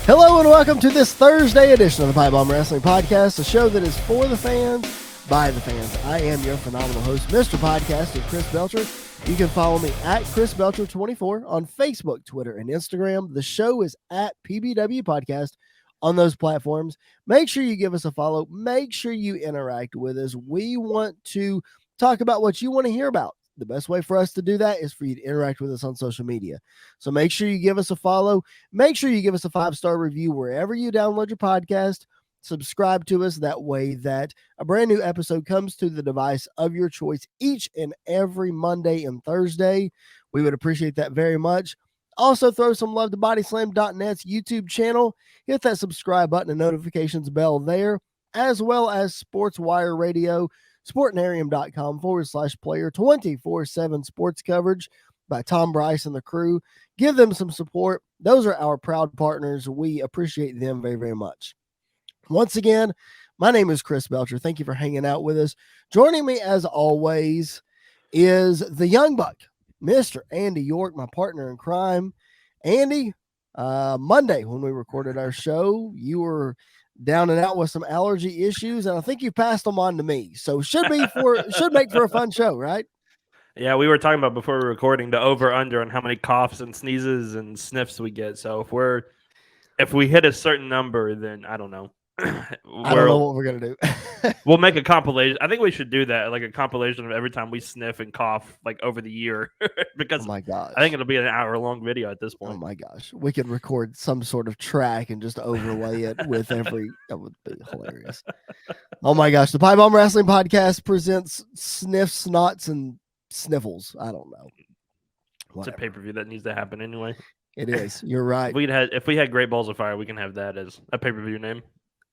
Hello and welcome to this Thursday edition of the PipeBomb Wrestling Podcast, a show that is for the fans, by the fans. I am your phenomenal host, Mr. Podcaster, Chris Belcher. You can follow me at Chris Belcher24 on Facebook, Twitter, and Instagram. The show is at PBWP Podcast on those platforms. Make sure you give us a follow. Make sure you interact with us. We want to talk about what you want to hear about. The best way for us to do that is for you to interact with us on social media. So make sure you give us a follow. Make sure you give us a 5-star review wherever you download your podcast. Subscribe to us. That way that a brand new episode comes to the device of your choice each and every Monday and Thursday. We would appreciate that very much. Also, throw some love to BodySlam.net's YouTube channel. Hit that subscribe button and notifications bell there, as well as SportsWire Radio, sportnarium.com/player, 24/7 sports coverage by Tom Bryce and the crew. Give them some support. Those are our proud partners. We appreciate them very, very much. Once again, my name is Chris Belcher. Thank you for hanging out with us. Joining me, as always, is the young buck, Mr. Andy York, my partner in crime. Andy, Monday when we recorded our show, you were down and out with some allergy issues, and I think you passed them on to me. So should make for a fun show, right? Yeah, we were talking about before we were recording the over/under on how many coughs and sneezes and sniffs we get. So if we hit a certain number, then I don't know. I don't know what we're gonna do. We'll make a compilation. I think we should do that, like a compilation of every time we sniff and cough, like over the year, because oh my gosh, I think it'll be an hour-long video at this point. Oh my gosh, we could record some sort of track and just overlay it with every. That would be hilarious. Oh my gosh, the PipeBomb Wrestling Podcast presents sniffs, snots, and sniffles. I don't know. Whatever. It's a pay-per-view that needs to happen anyway. It is. You're right. If we had Great Balls of Fire, we can have that as a pay-per-view name.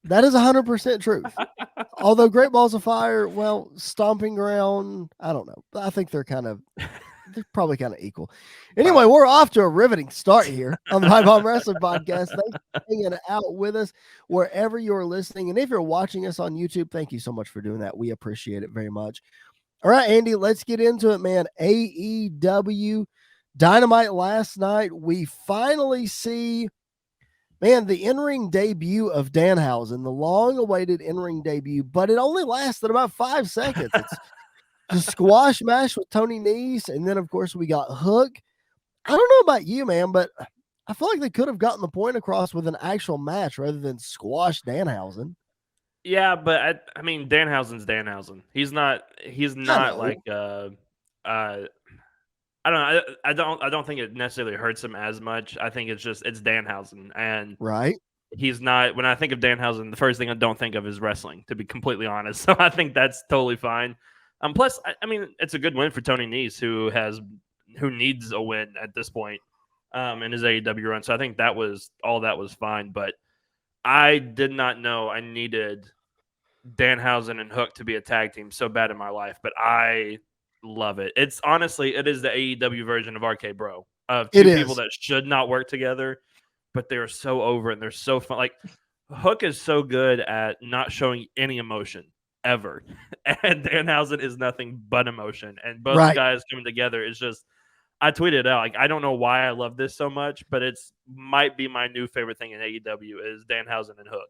That is 100% truth. Although Great Balls of Fire, well, Stomping Ground, I don't know. I think they're probably kind of equal. Anyway, we're off to a riveting start here on the PipeBomb Wrestling Podcast. Thanks for hanging out with us wherever you're listening. And if you're watching us on YouTube, thank you so much for doing that. We appreciate it very much. All right, Andy, let's get into it, man. AEW Dynamite last night. We finally see, man, the in-ring debut of Danhausen, the long-awaited in-ring debut, but it only lasted about 5 seconds. It's the squash match with Tony Nese, and then, of course, we got Hook. I don't know about you, man, but I feel like they could have gotten the point across with an actual match rather than squash Danhausen. Yeah, but I mean, Danhausen's Danhausen. He's not like I don't know. I don't think it necessarily hurts him as much. I think it's Danhausen, and right. He's not. When I think of Danhausen, the first thing I don't think of is wrestling, to be completely honest. So I think that's totally fine. Plus, I mean, it's a good win for Tony Nese, who needs a win at this point in his AEW run. So I think that was fine. But I did not know I needed Danhausen and Hook to be a tag team so bad in my life, but I love it. It is the AEW version of RK Bro, of two people that should not work together, but they're so over and they're so fun. Like, Hook is so good at not showing any emotion ever, and Danhausen is nothing but emotion. And both guys coming together is just, I tweeted out, like, I don't know why I love this so much, but might be my new favorite thing in AEW is Danhausen and Hook.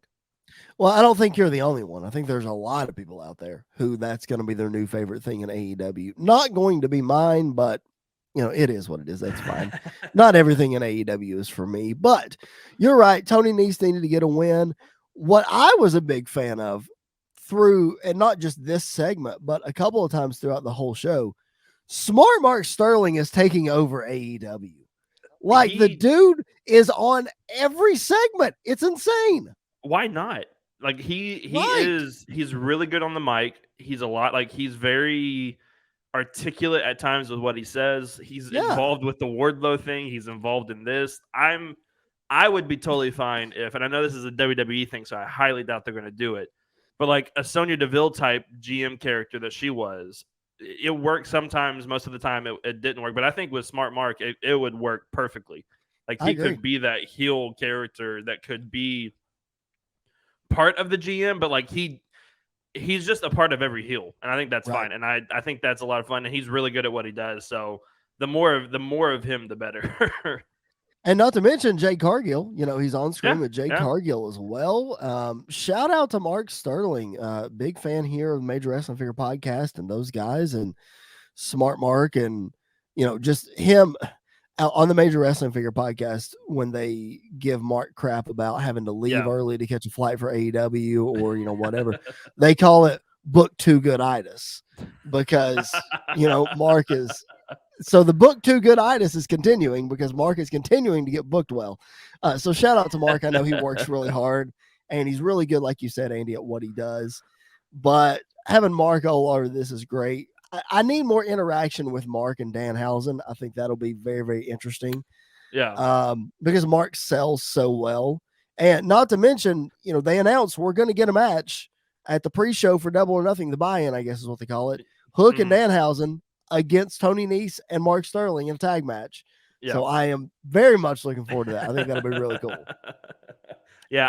Well, I don't think you're the only one. I think there's a lot of people out there who that's going to be their new favorite thing in AEW. Not going to be mine, but it is what it is. That's fine. Not everything in AEW is for me, but you're right. Tony Nese needed to get a win. What I was a big fan of and not just this segment, but a couple of times throughout the whole show, Smart Mark Sterling is taking over AEW. Like, the dude is on every segment. It's insane. Why not? Like, he's really good on the mic. He's he's very articulate at times with what he says. He's involved with the Wardlow thing. He's involved in this. I would be totally fine if, and I know this is a WWE thing, so I highly doubt they're going to do it, but like a Sonya Deville type GM character that she was, it worked sometimes. Most of the time it didn't work, but I think with Smart Mark, it would work perfectly. Like, he could be that heel character that could be part of the GM, but like he's just a part of every heel, and I think that's fine. And I think that's a lot of fun, and he's really good at what he does. So the more of him, the better. And not to mention Jay Cargill, he's on screen Yeah, with Jay yeah, Cargill as well. Shout out to Mark Sterling, big fan here of the Major Wrestling Figure Podcast and those guys and Smart Mark and just him on the Major Wrestling Figure Podcast when they give Mark crap about having to leave yeah. early to catch a flight for AEW or whatever. They call it book too good itis because Mark is so the book too good itis is continuing because Mark is continuing to get booked well. So shout out to Mark. I know he works really hard and he's really good, like you said, Andy, at what he does. But having Mark all over this is great. I need more interaction with Mark and Danhausen. I think that'll be very, very interesting. Yeah. Because Mark sells so well. And not to mention, they announced we're going to get a match at the pre-show for Double or Nothing, the buy-in, I guess is what they call it. Hook and Danhausen against Tony Nese and Mark Sterling in a tag match. Yeah. So I am very much looking forward to that. I think that'll be really cool. Yeah,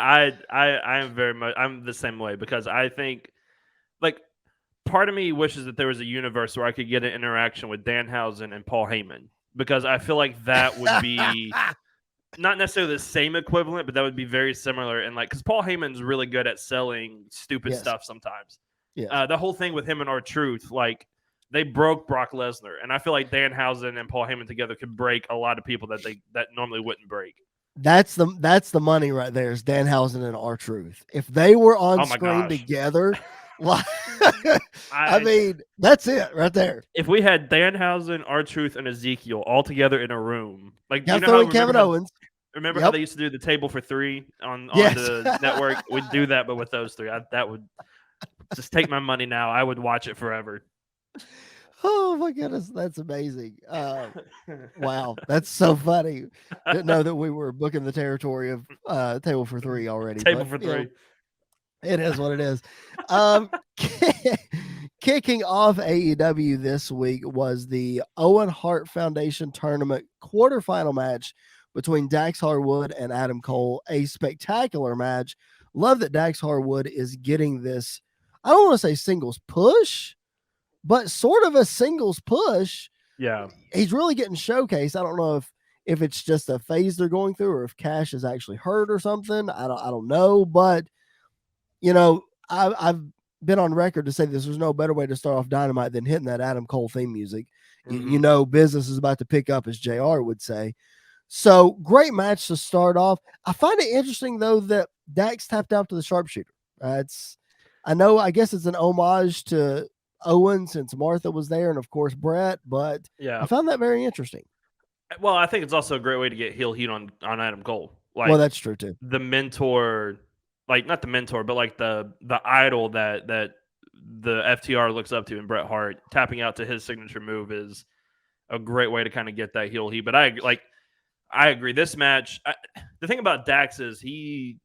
I am very much. I'm the same way because I think, like, part of me wishes that there was a universe where I could get an interaction with Danhausen and Paul Heyman because I feel like that would be not necessarily the same equivalent, but that would be very similar. And because Paul Heyman's really good at selling stupid stuff sometimes. Yes. The whole thing with him and R-Truth, they broke Brock Lesnar, and I feel like Danhausen and Paul Heyman together could break a lot of people that normally wouldn't break. That's the money right there is Danhausen and R-Truth. If they were on screen together, I mean, that's it right there. If we had Danhausen, R-Truth, and Ezekiel all together in a room, Kevin Owens. Remember how they used to do the table for three on the network? We'd do that, but with those three, that would just take my money now. I would watch it forever. Oh my goodness, that's amazing. Wow, that's so funny. Didn't know that we were booking the territory of table for three already. Table for three. It is what it is. Kicking off AEW this week was the Owen Hart Foundation Tournament quarterfinal match between Dax Harwood and Adam Cole. A spectacular match. Love that Dax Harwood is getting this, I don't want to say singles push, but sort of a singles push. Yeah. He's really getting showcased. I don't know if it's just a phase they're going through or if Cash is actually hurt or something. I don't know, but I've been on record to say this. There's no better way to start off Dynamite than hitting that Adam Cole theme music. Mm-hmm. Business is about to pick up, as JR would say. So great match to start off. I find it interesting though that Dax tapped out to the sharpshooter. I guess it's an homage to Owen since Martha was there and of course Brett, but yeah, I found that very interesting. Well, I think it's also a great way to get heel heat on Adam Cole. Well, that's true too. The mentor, not the mentor, but the idol that the FTR looks up to in Bret Hart, tapping out to his signature move is a great way to kind of get that heel heat. But I agree. This match, the thing about Dax is the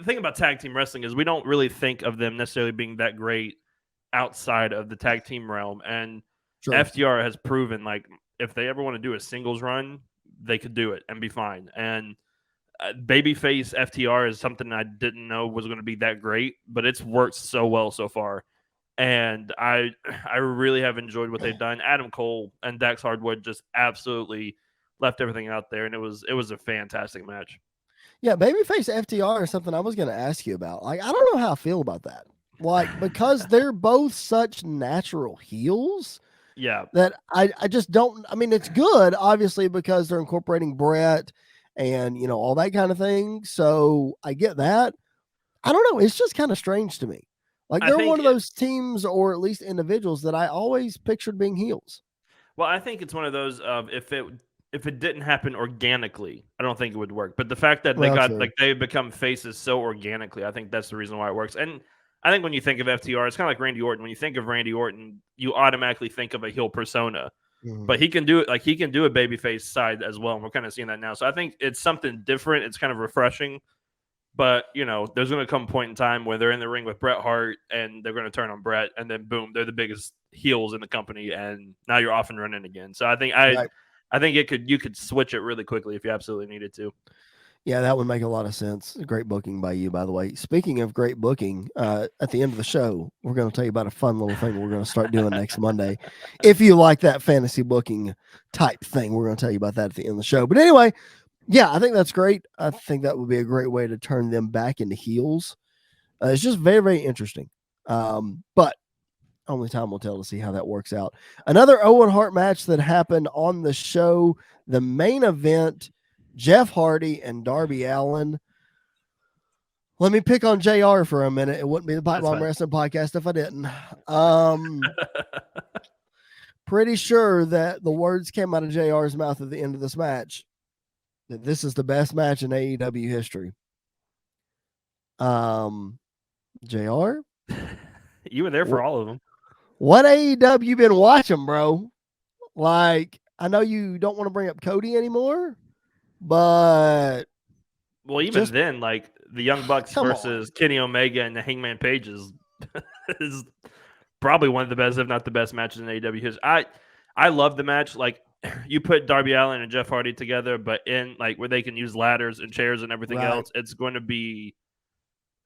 thing about tag team wrestling is we don't really think of them necessarily being that great outside of the tag team realm. And FTR has proven if they ever want to do a singles run, they could do it and be fine. And babyface FTR is something I didn't know was going to be that great, but it's worked so well so far. And I really have enjoyed what they've done. Adam Cole and Dax Harwood just absolutely left everything out there, and it was a fantastic match. Yeah, babyface FTR is something I was going to ask you about. I don't know how I feel about that. Because they're both such natural heels. Yeah. That I just don't. I mean, it's good, obviously, because they're incorporating Brett and all that kind of thing. So I get that. I don't know. It's just kind of strange to me. They're one of those teams, or at least individuals, that I always pictured being heels. Well, I think it's one of those of if it didn't happen organically, I don't think it would work. But the fact that they become faces so organically, I think that's the reason why it works. And I think when you think of FTR, it's kind of like Randy Orton. When you think of Randy Orton, you automatically think of a heel persona. Mm-hmm. But he can do it. He can do a babyface side as well. And we're kind of seeing that now. So I think it's something different. It's kind of refreshing. But, there's going to come a point in time where they're in the ring with Bret Hart and they're going to turn on Bret. And then, boom, they're the biggest heels in the company. And now you're off and running again. So I think I think you could switch it really quickly if you absolutely needed to. Yeah, that would make a lot of sense. Great booking by you, by the way. Speaking of great booking, at the end of the show, we're going to tell you about a fun little thing we're going to start doing next Monday. If you like that fantasy booking type thing, we're going to tell you about that at the end of the show. But anyway, Yeah, I think that's great. I think that would be a great way to turn them back into heels. It's just very, very interesting. But only time will tell to see how that works out. Another Owen Hart match that happened on the show, the main event, Jeff Hardy and Darby Allin. Let me pick on JR for a minute. It wouldn't be the PipeBomb Wrestling Podcast if I didn't. Pretty sure that the words came out of JR's mouth at the end of this match that this is the best match in AEW history. JR? You were there for all of them. What AEW you been watching, bro? Like, I know you don't want to bring up Cody anymore, but well, even then, like the Young Bucks versus Kenny Omega and the Hangman Page is probably one of the best, if not the best, matches in AEW history. I love the match. Like, you put Darby Allin and Jeff Hardy together, but in like where they can use ladders and chairs and everything else, it's going to be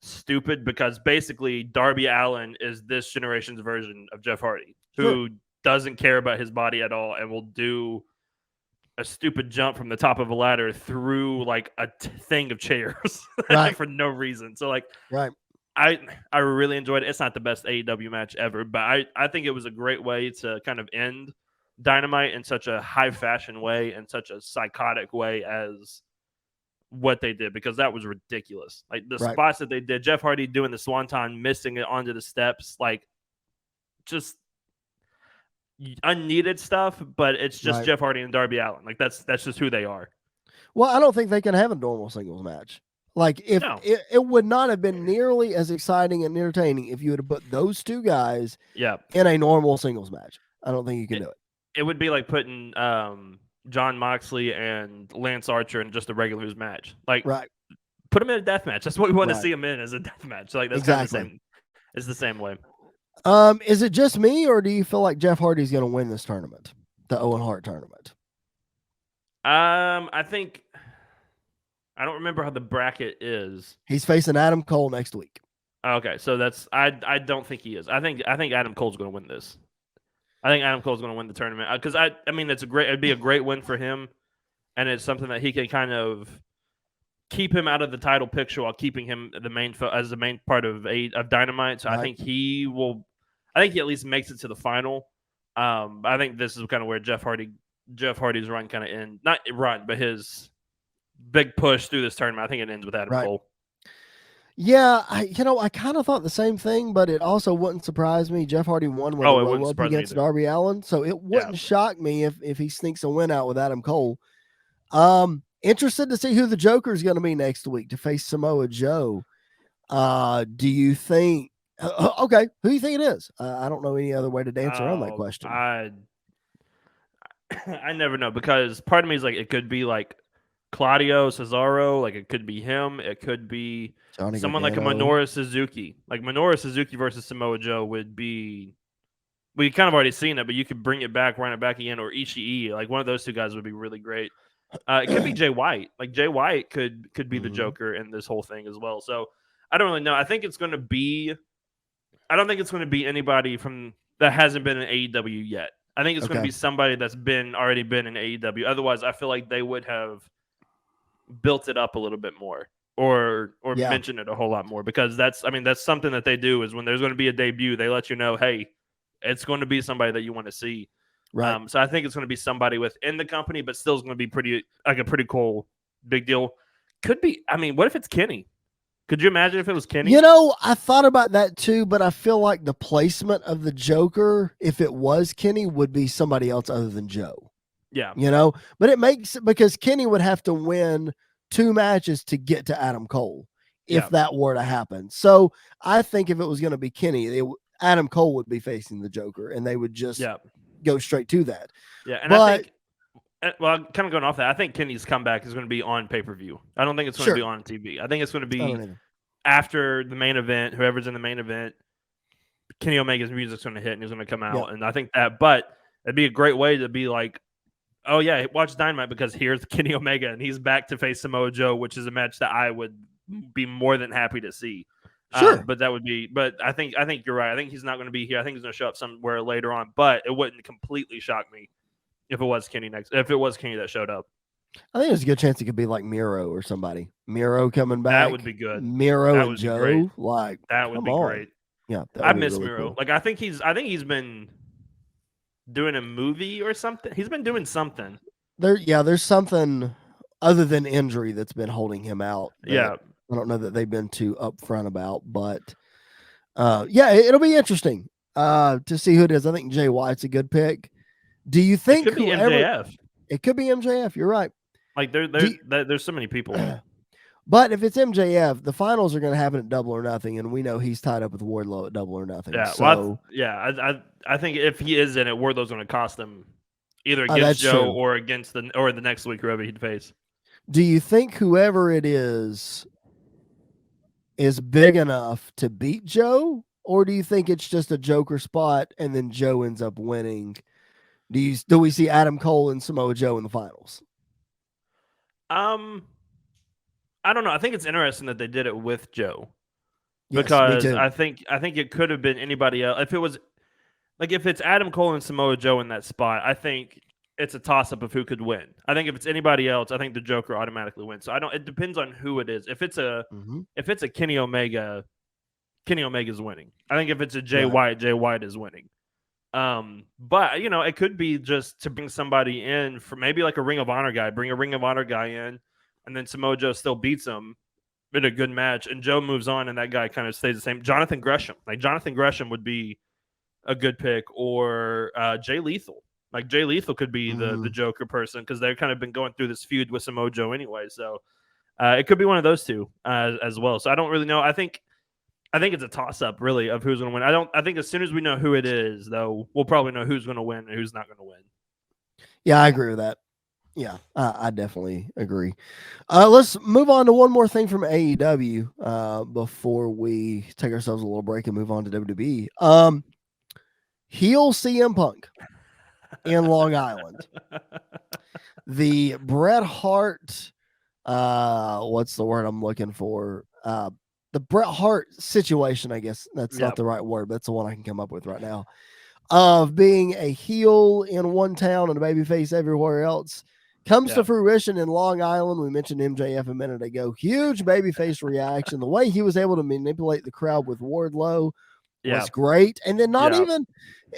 stupid because basically Darby Allin is this generation's version of Jeff Hardy, who doesn't care about his body at all and will do a stupid jump from the top of a ladder through like a thing of chairs for no reason. So like, I really enjoyed it. It's not the best AEW match ever, but I think it was a great way to kind of end Dynamite in such a high fashion way and such a psychotic way as what they did, because that was ridiculous. Like the spots that they did, Jeff Hardy doing the swanton, missing it onto the steps, like just unneeded stuff, but it's just Jeff Hardy and Darby Allin. Like that's just who they are. Well, I don't think they can have a normal singles match. Like if it would not have been nearly as exciting and entertaining if you would have put those two guys in a normal singles match. I don't think you can do it. It would be like putting John Moxley and Lance Archer in just a regular match. Like put them in a death match. That's what we want to see them in, as a death match. Like that's kind of the same. It's the same way. Is it just me, or do you feel like Jeff Hardy's going to win this tournament, the Owen Hart tournament? I think I don't remember how the bracket is. He's facing Adam Cole next week. Okay, so that's I don't think he is. I think Adam Cole's going to win this. I think Adam Cole's going to win the tournament because I mean it'd be a great win for him, and it's something that he can kind of keep him out of the title picture while keeping him the main part of Dynamite. So I think he will. I think he at least makes it to the final. I think this is kind of where Jeff Hardy's run kind of ends. Not run, but his big push through this tournament. I think it ends with Adam Cole. Yeah, I kind of thought the same thing, but it also wouldn't surprise me. Jeff Hardy won with a roll-up against Darby Allin, so it wouldn't shock me if he sneaks a win out with Adam Cole. Interested to see who the Joker is going to be next week to face Samoa Joe. Do you think? Okay, who do you think it is? I don't know any other way to answer on that question. I never know, because part of me is like it could be like Claudio Cesaro, like it could be him. It could be someone like a Minoru Suzuki. Like Minoru Suzuki versus Samoa Joe would be. We kind of already seen it, but you could bring it back, run it back again, or Ishii. Like one of those two guys would be really great. It could be Jay White. Like Jay White could be the Joker in this whole thing as well. So I don't really know. I think it's going to be. I don't think it's going to be anybody from that hasn't been in AEW yet. I think it's going to be somebody that's already been in AEW. Otherwise, I feel like they would have built it up a little bit more or mentioned it a whole lot more, because that's something that they do is when there's going to be a debut, they let you know, hey, it's going to be somebody that you want to see. Right. So I think it's going to be somebody within the company, but still is going to be a pretty cool big deal. Could be. I mean, what if it's Kenny? Could you imagine if it was Kenny? I thought about that too, but I feel like the placement of the Joker, if it was Kenny, would be somebody else other than Joe. Yeah. But it makes, because Kenny would have to win 2 matches to get to Adam Cole if that were to happen. So I think if it was going to be Kenny, Adam Cole would be facing the Joker, and they would just go straight to that. Yeah. And I think, well, kind of going off that, I think Kenny's comeback is going to be on pay-per-view. I don't think it's going to be on TV. I think it's going to be after the main event, whoever's in the main event, Kenny Omega's music's going to hit and he's going to come out. And I think but it'd be a great way to be like, oh yeah, watch Dynamite because here's Kenny Omega and he's back to face Samoa Joe, which is a match that I would be more than happy to see. But I think you're right. I think he's not going to be here. I think he's going to show up somewhere later on, but it wouldn't completely shock me if it was Kenny that showed up. I think there's a good chance it could be like Miro or somebody. Miro coming back. That would be good. Miro That and would be great. Joe. Like, That would come be on. great. Yeah, that I would be miss really Miro. cool. Like I think he's been doing a movie or something. He's been doing something. There's something other than injury that's been holding him out. Yeah. I don't know that they've been too upfront about, but yeah, it'll be interesting to see who it is. I think Jay White's a good pick. Do you It think could be whoever MJF. it could be MJF? You're right. Like there's so many people. But if it's MJF, the finals are going to happen at Double or Nothing, and we know he's tied up with Wardlow at Double or Nothing. Yeah. So I think if he is in it, Wardlow's going to cost him either against Joe true. or against the next week whoever he'd face. Do you think whoever it is big enough to beat Joe, or do you think it's just a joker spot and then Joe ends up winning? Do we see Adam Cole and Samoa Joe in the finals? I don't know. I think it's interesting that they did it with Joe. Yes, because me too. I think it could have been anybody else. If it's Adam Cole and Samoa Joe in that spot, I think it's a toss up of who could win. I think if it's anybody else, I think the Joker automatically wins. So it depends on who it is. If it's a Kenny Omega, Kenny Omega's winning. I think if it's a Jay White, Jay White is winning. But it could be just to bring somebody in for maybe like a Ring of Honor guy, bring a Ring of Honor guy in, and then Samoa Joe still beats him in a good match, and Joe moves on, and that guy kind of stays the same. Jonathan Gresham would be a good pick, or Jay Lethal. Like Jay Lethal could be the Joker person because they've kind of been going through this feud with Samoa Joe anyway. So it could be one of those two as well. So I don't really know. I think it's a toss up really of who's going to win. I think as soon as we know who it is, though, we'll probably know who's going to win and who's not going to win. Yeah, I agree with that. Yeah, I definitely agree. Let's move on to one more thing from AEW before we take ourselves a little break and move on to WWE. Heel CM Punk in Long Island. The Bret Hart, what's the word I'm looking for? The Bret Hart situation, I guess that's not the right word, but that's the one I can come up with right now. Of being a heel in one town and a babyface everywhere else comes to fruition in Long Island. We mentioned MJF a minute ago. Huge babyface reaction. The way he was able to manipulate the crowd with Wardlow was great. And then not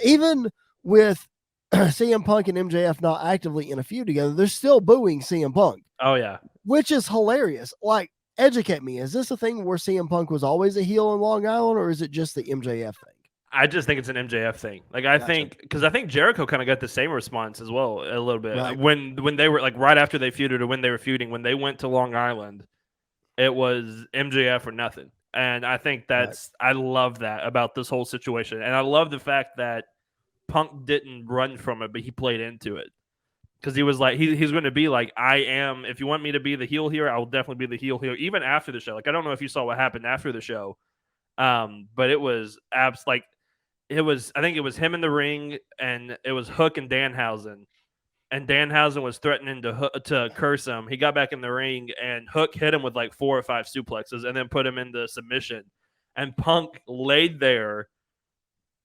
even with CM Punk and MJF not actively in a feud together, they're still booing CM Punk. Oh, yeah. Which is hilarious. Like, educate me. Is this a thing where CM Punk was always a heel in Long Island, or is it just the MJF thing? I just think it's an MJF thing. Like I think Jericho kind of got the same response as well a little bit when they were like right after they feuded or when they were feuding, when they went to Long Island, it was MJF or nothing. And I think I love that about this whole situation. And I love the fact that Punk didn't run from it, but he played into it. Because he was like, he's going to be like, I am, if you want me to be the heel here, I will definitely be the heel here, even after the show. Like, I don't know if you saw what happened after the show, but it was I think it was him in the ring, and it was Hook and Danhausen. And Danhausen was threatening to curse him. He got back in the ring, and Hook hit him with like 4 or 5 suplexes and then put him into submission. And Punk laid there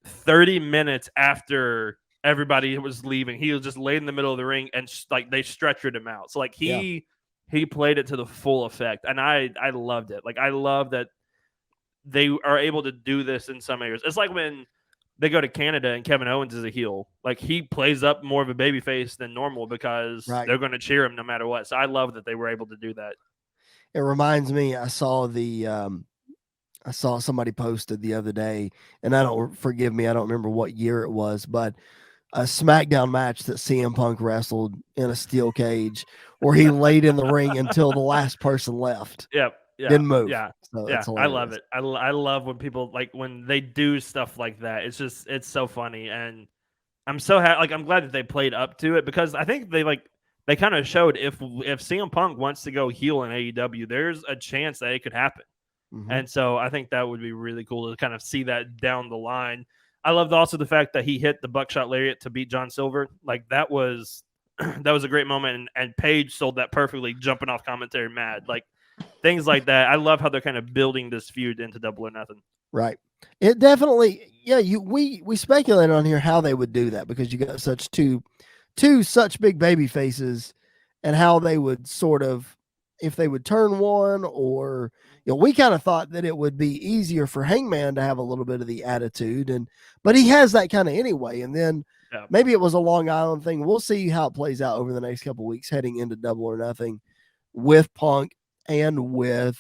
30 minutes after everybody was leaving. He was just laid in the middle of the ring, and like they stretchered him out. So like he played it to the full effect, and I loved it. Like I love that they are able to do this in some areas. It's like when they go to Canada and Kevin Owens is a heel. Like he plays up more of a baby face than normal because they're going to cheer him no matter what. So I love that they were able to do that. It reminds me, I saw somebody posted the other day, and I don't remember what year it was, but a SmackDown match that CM Punk wrestled in a steel cage where he laid in the ring until the last person left. Yep. Didn't move. Yeah. So yeah. I love it. I love when people when they do stuff like that. It's so funny. And I'm so happy. Like, I'm glad that they played up to it, because I think they kind of showed if CM Punk wants to go heel in AEW, there's a chance that it could happen. Mm-hmm. And so I think that would be really cool to kind of see that down the line. I loved also the fact that he hit the buckshot lariat to beat John Silver. Like that was a great moment. And Paige sold that perfectly, jumping off commentary mad. Like, things like that. I love how they're kind of building this feud into Double or Nothing. Right. It definitely, we speculated on here how they would do that, because you got such two such big baby faces, and how they would sort of, if they would turn one, or we kind of thought that it would be easier for Hangman to have a little bit of the attitude, but he has that kind of anyway. And then Yeah. maybe it was a Long Island thing. We'll see how it plays out over the next couple of weeks heading into Double or Nothing with Punk and with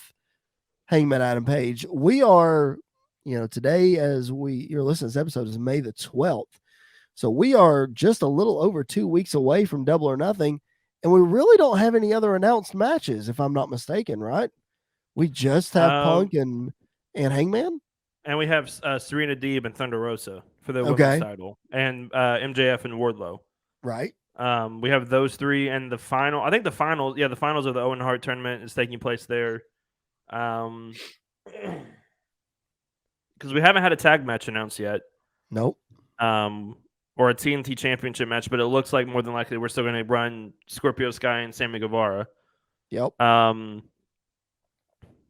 Hangman Adam Page. We are, today as you're listening to this episode is May the 12th. So we are just a little over 2 weeks away from Double or Nothing, and we really don't have any other announced matches, if I'm not mistaken, right? We just have Punk and Hangman. And we have Serena Deeb and Thunder Rosa for the Okay. women's title, and MJF and Wardlow. Right. We have those three, and the final. I think the finals of the Owen Hart Tournament is taking place there. Because we haven't had a tag match announced yet. Nope. Or a TNT Championship match, but it looks like more than likely we're still going to run Scorpio Sky and Sammy Guevara. Yep.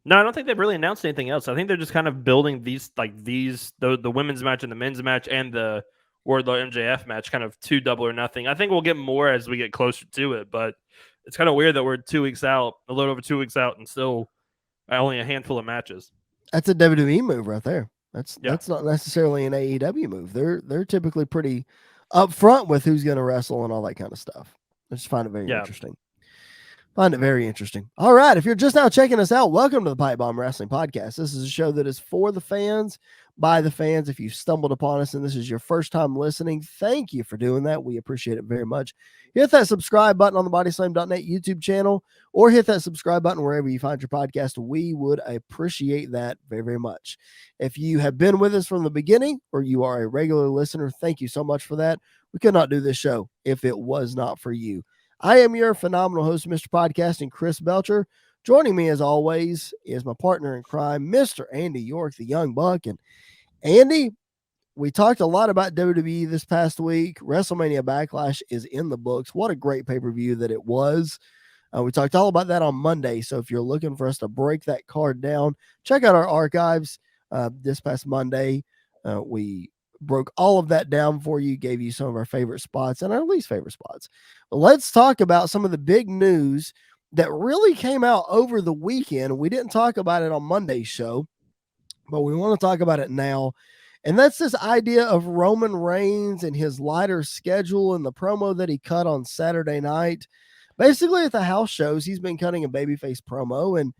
No, I don't think they've really announced anything else. I think they're just kind of building the women's match and the men's match and the Wardlow MJF match kind of to Double or Nothing. I think we'll get more as we get closer to it, but it's kind of weird that we're 2 weeks out, a little over 2 weeks out, and still only a handful of matches. That's a WWE move right there. That's not necessarily an AEW move. They're typically pretty upfront with who's going to wrestle and all that kind of stuff. I just find it very interesting. Find it very interesting. All right. If you're just now checking us out, welcome to the PipeBomb Wrestling Podcast. This is a show that is for the fans, by the fans. If you stumbled upon us and this is your first time listening, thank you for doing that. We appreciate it very much. Hit that subscribe button on the bodyslam.net YouTube channel, or hit that subscribe button wherever you find your podcast. We would appreciate that very, very much. If you have been with us from the beginning or you are a regular listener, thank you so much for that. We could not do this show if it was not for you. I am your phenomenal host, Mr. Podcasting, Chris Belcher. Joining me, as always, is my partner in crime, Mr. Andy York, the Young Buck. And Andy, we talked a lot about WWE this past week. WrestleMania Backlash is in the books. What a great pay-per-view that it was. We talked all about that on Monday. So if you're looking for us to break that card down, check out our archives. This past Monday, we broke all of that down for you, gave you some of our favorite spots and our least favorite spots. But let's talk about some of the big news that really came out over the weekend. We didn't talk about it on Monday's show, but we want to talk about it now. And that's this idea of Roman Reigns and his lighter schedule and the promo that he cut on Saturday night. Basically, at the house shows, he's been cutting a babyface promo. And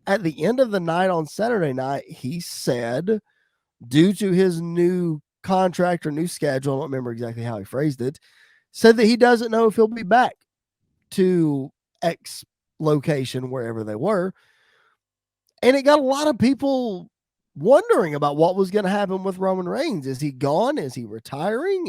at the end of the night on Saturday night, he said, due to his new contract or new schedule, I don't remember exactly how he phrased it, said that he doesn't know if he'll be back to X location, wherever they were. And it got a lot of people wondering about what was going to happen with Roman Reigns. Is he gone? Is he retiring?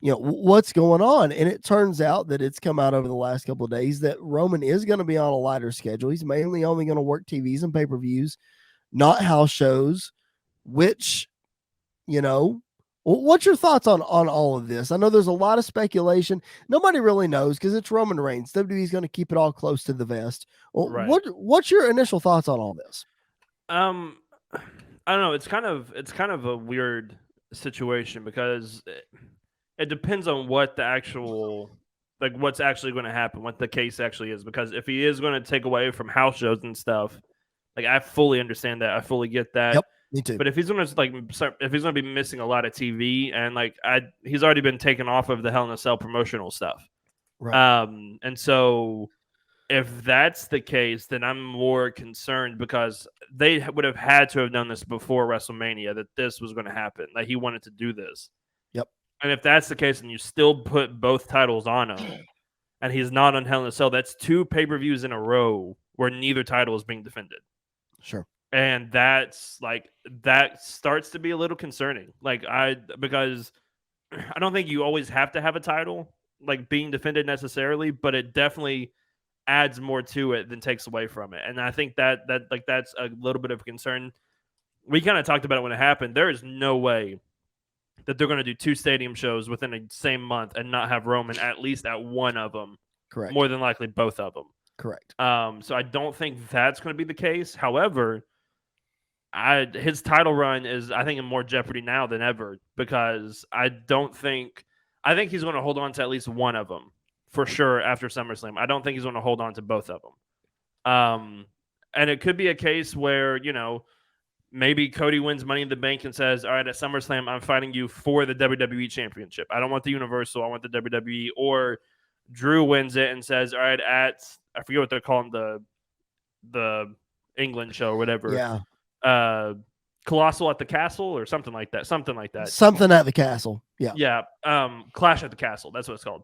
What's going on? And it turns out that it's come out over the last couple of days that Roman is going to be on a lighter schedule. He's mainly only going to work TVs and pay-per-views, not house shows, which, what's your thoughts on all of this? I know there's a lot of speculation. Nobody really knows because it's Roman Reigns. WWE is going to keep it all close to the vest. Well, Right. What's your initial thoughts on all this? I don't know. It's kind of a weird situation because it depends on what the actual, what's actually going to happen, what the case actually is. Because if he is going to take away from house shows and stuff, I fully understand that. I fully get that. Yep, me too. But if he's going to if he's going to be missing a lot of TV and he's already been taken off of the Hell in a Cell promotional stuff, right. And so if that's the case, then I'm more concerned because they would have had to have done this before WrestleMania, that this was going to happen, that he wanted to do this. Yep. And if that's the case, and you still put both titles on him, and he's not on Hell in a Cell, that's 2 pay-per-views in a row where neither title is being defended. Sure. And that's that starts to be a little concerning. Because I don't think you always have to have a title being defended necessarily, but it definitely adds more to it than takes away from it. And I think that's a little bit of a concern. We kind of talked about it when it happened. There is no way that they're going to do 2 stadium shows within the same month and not have Roman at least at one of them. Correct. More than likely both of them. Correct. So I don't think that's going to be the case. However, his title run is, I think, in more jeopardy now than ever because I think he's going to hold on to at least one of them for sure after SummerSlam. I don't think he's going to hold on to both of them. And it could be a case where, maybe Cody wins Money in the Bank and says, all right, at SummerSlam, I'm fighting you for the WWE Championship. I don't want the Universal. I want the WWE. Or Drew wins it and says, all right, I forget what they're calling the England show or whatever. Yeah. Colossal at the Castle or something like that. Something at the Castle. Yeah. Yeah. Clash at the Castle. That's what it's called.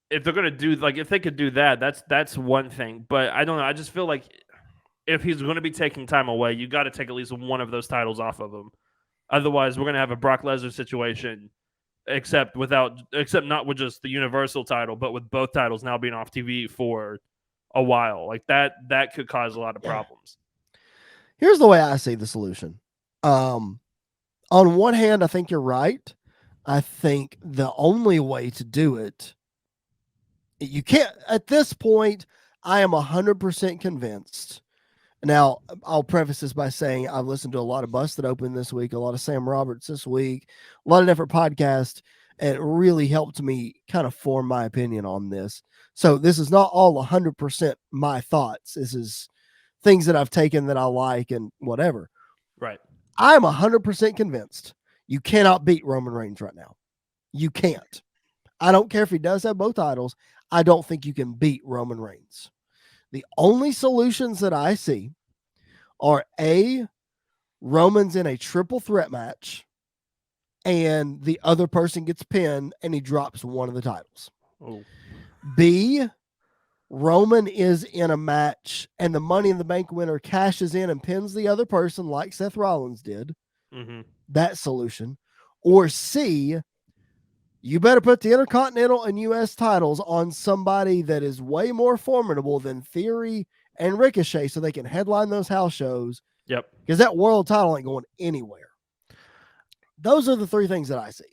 If they're gonna do if they could do that, that's one thing. But I don't know. I just feel like if he's going to be taking time away, you got to take at least one of those titles off of him. Otherwise, we're going to have a Brock Lesnar situation, except not with just the Universal title, but with both titles now being off TV for a while. Like that could cause a lot of problems. Here's the way I see the solution. On one hand, I think you're right. I think the only way to do it, you can't, at this point, I am 100% convinced. Now, I'll preface this by saying I've listened to a lot of Busted Open this week, a lot of Sam Roberts this week, a lot of different podcasts, and it really helped me kind of form my opinion on this. So this is not all 100% my thoughts. This is things that I've taken that I like and whatever. Right. I'm 100% convinced you cannot beat Roman Reigns right now. You can't. I don't care if he does have both titles. I don't think you can beat Roman Reigns. The only solutions that I see are Roman's in a triple threat match and the other person gets pinned and he drops one of the titles. Oh. B, Roman is in a match and the Money in the Bank winner cashes in and pins the other person like Seth Rollins did. Mm-hmm. That solution. Or C, you better put the Intercontinental and U.S. titles on somebody that is way more formidable than Theory and Ricochet so they can headline those house shows. Yep. Because that world title ain't going anywhere. Those are the three things that I see.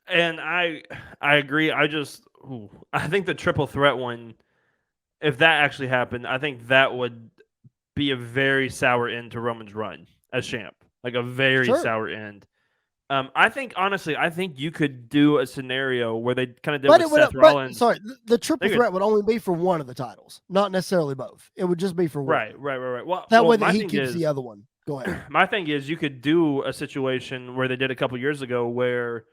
And I agree. I think the triple threat one, if that actually happened, I think that would be a very sour end to Roman's run as champ. Like a very sour end. I think you could do a scenario where they kind of did with Seth Rollins. The triple threat would only be for one of the titles, not necessarily both. It would just be for one. Right. Well, that way that he keeps the other one. Go ahead. My thing is you could do a situation where they did a couple years ago where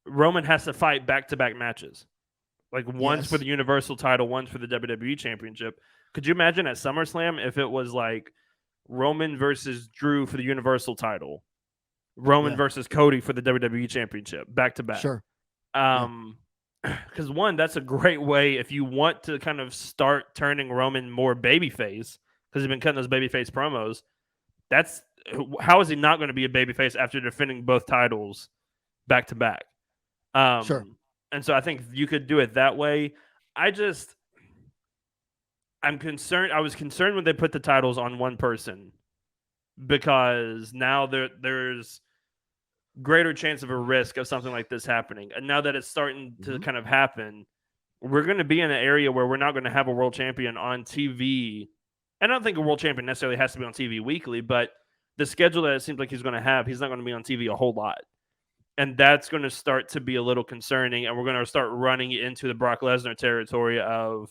Roman has to fight back-to-back matches. Like once for the Universal title, once for the WWE Championship. Could you imagine at SummerSlam if it was like Roman versus Drew for the Universal title? Roman versus Cody for the WWE Championship, back to back. Sure. Because one, that's a great way if you want to kind of start turning Roman more babyface, because he's been cutting those babyface promos. How is he not going to be a babyface after defending both titles back to back? Sure. And so I think you could do it that way. I'm concerned. I was concerned when they put the titles on one person, because now there's greater chance of a risk of something like this happening. And now that it's starting to kind of happen, we're going to be in an area where we're not going to have a world champion on TV. I don't think a world champion necessarily has to be on TV weekly, but the schedule that it seems like he's going to have, he's not going to be on TV a whole lot. And that's going to start to be a little concerning. And we're going to start running into the Brock Lesnar territory of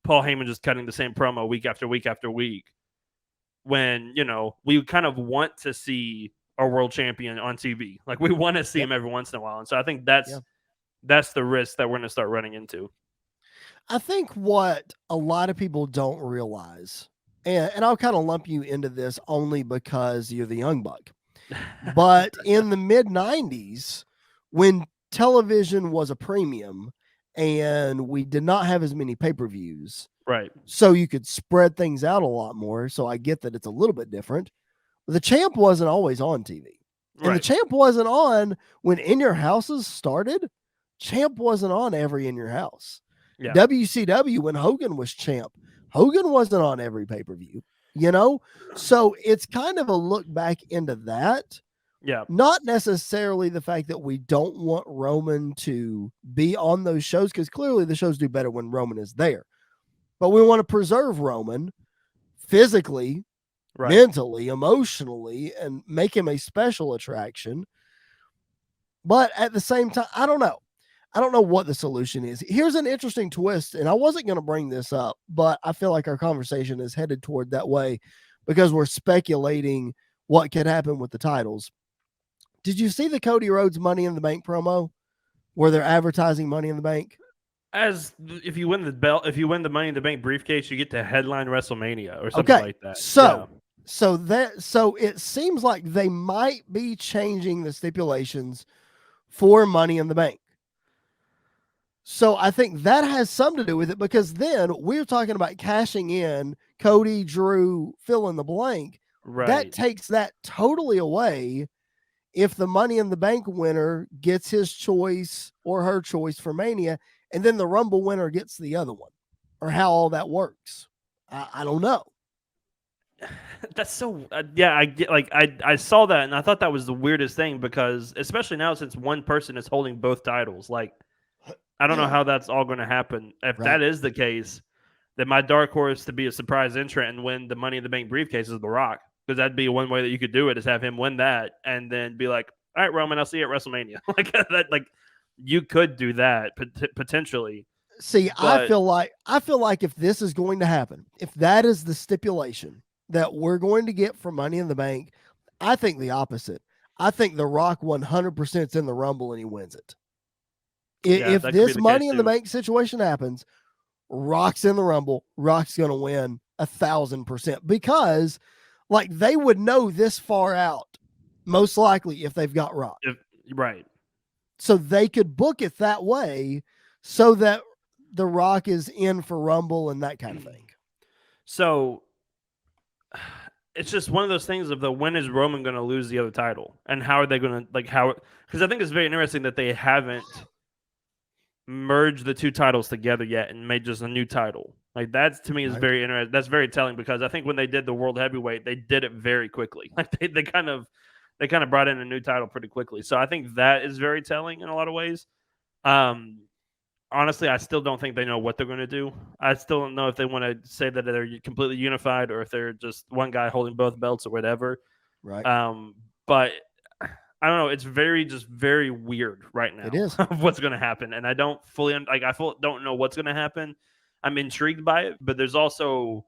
Paul Heyman just cutting the same promo week after week after week. When, we kind of want to see our world champion on TV. Like we want to see him every once in a while. And so I think that's the risk that we're going to start running into. I think what a lot of people don't realize, and I'll kind of lump you into this only because you're the young buck, but in the mid 90s, when television was a premium and we did not have as many pay-per-views, right? So you could spread things out a lot more. So I get that it's a little bit different. The champ wasn't always on TV. And the champ wasn't on when In Your Houses started. Champ wasn't on every In Your House. Yeah. WCW, when Hogan was champ, Hogan wasn't on every pay-per-view, So it's kind of a look back into that. Yeah. Not necessarily the fact that we don't want Roman to be on those shows, because clearly the shows do better when Roman is there. But we want to preserve Roman physically, mentally, emotionally, and make him a special attraction. But at the same time, I don't know. I don't know what the solution is. Here's an interesting twist, and I wasn't going to bring this up, but I feel like our conversation is headed toward that way because we're speculating what could happen with the titles. Did you see the Cody Rhodes Money in the Bank promo where they're advertising Money in the Bank? If you win the belt, if you win the Money in the Bank briefcase, you get to headline WrestleMania or something like that. So it seems like they might be changing the stipulations for Money in the Bank. So I think that has something to do with it because then we're talking about cashing in Cody, Drew, fill in the blank. Right. That takes that totally away if the Money in the Bank winner gets his choice or her choice for Mania, and then the Rumble winner gets the other one, or how all that works. I don't know. That's so I get I saw that and I thought that was the weirdest thing because especially now since one person is holding both titles, like I don't know how that's all going to happen. If that is the case, then my dark horse to be a surprise entrant and win the Money in the Bank briefcase is The Rock, because that'd be one way that you could do it is have him win that and then be like, all right, Roman, I'll see you at WrestleMania. Like that, like you could do that potentially. See, but I feel like if this is going to happen, if that is the stipulation that we're going to get for Money in the Bank, I think the opposite. I think The Rock 100% is in the Rumble and he wins it. If this Money in the Bank situation happens, Rock's in the Rumble, Rock's going to win 1,000% because like they would know this far out, most likely if they've got Rock. Right. So they could book it that way so that The Rock is in for Rumble and that kind of thing. So it's just one of those things of when is Roman going to lose the other title and how are they going to because I think it's very interesting that they haven't merged the two titles together yet and made just a new title. Like that to me is very interesting. That's very telling because I think when they did the World Heavyweight, they did it very quickly. Like they kind of brought in a new title pretty quickly. So I think that is very telling in a lot of ways. Honestly, I still don't think they know what they're going to do. I still don't know if they want to say that they're completely unified or if they're just one guy holding both belts or whatever. Right. But I don't know. It's very weird right now. It is of what's going to happen, and I don't fully don't know what's going to happen. I'm intrigued by it, but there's also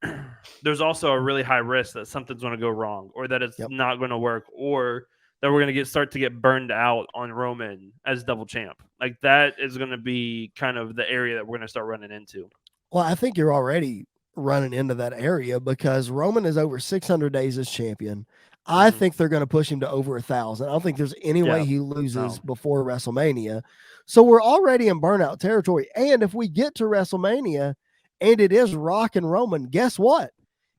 a really high risk that something's going to go wrong, or that it's not going to work, or that we're going to start to get burned out on Roman as double champ. Like that is going to be kind of the area that we're going to start running into. Well, I think you're already running into that area because Roman is over 600 days as champion. I think they're going to push him to over 1,000. I don't think there's any way he loses before WrestleMania. So we're already in burnout territory. And if we get to WrestleMania and it is Rock and Roman, guess what?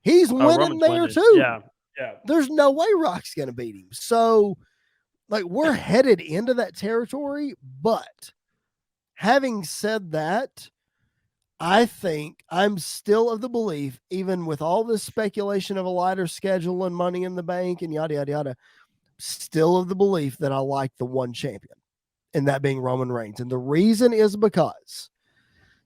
He's winning there too. Yeah. There's no way Rock's going to beat him. So like we're headed into that territory. But having said that, I think I'm still of the belief, even with all this speculation of a lighter schedule and Money in the Bank and yada, yada, yada, still of the belief that I like the one champion, and that being Roman Reigns. And the reason is because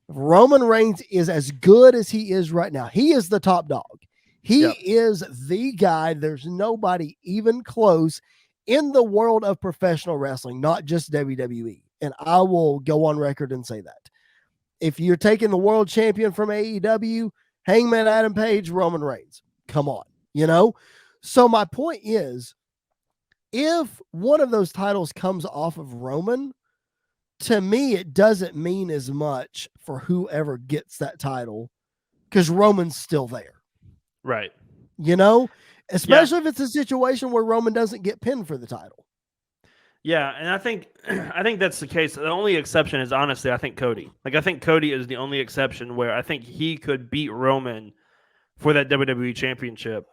Roman Reigns is as good as he is right now. He is the top dog. He is the guy. There's nobody even close in the world of professional wrestling, not just WWE. And I will go on record and say that. If you're taking the world champion from AEW, Hangman Adam Page, Roman Reigns, come on, So my point is, if one of those titles comes off of Roman, to me, it doesn't mean as much for whoever gets that title because Roman's still there. Right. Especially if it's a situation where Roman doesn't get pinned for the title. Yeah, and I think that's the case. The only exception is honestly, I think Cody. Like I think Cody is the only exception where I think he could beat Roman for that WWE championship,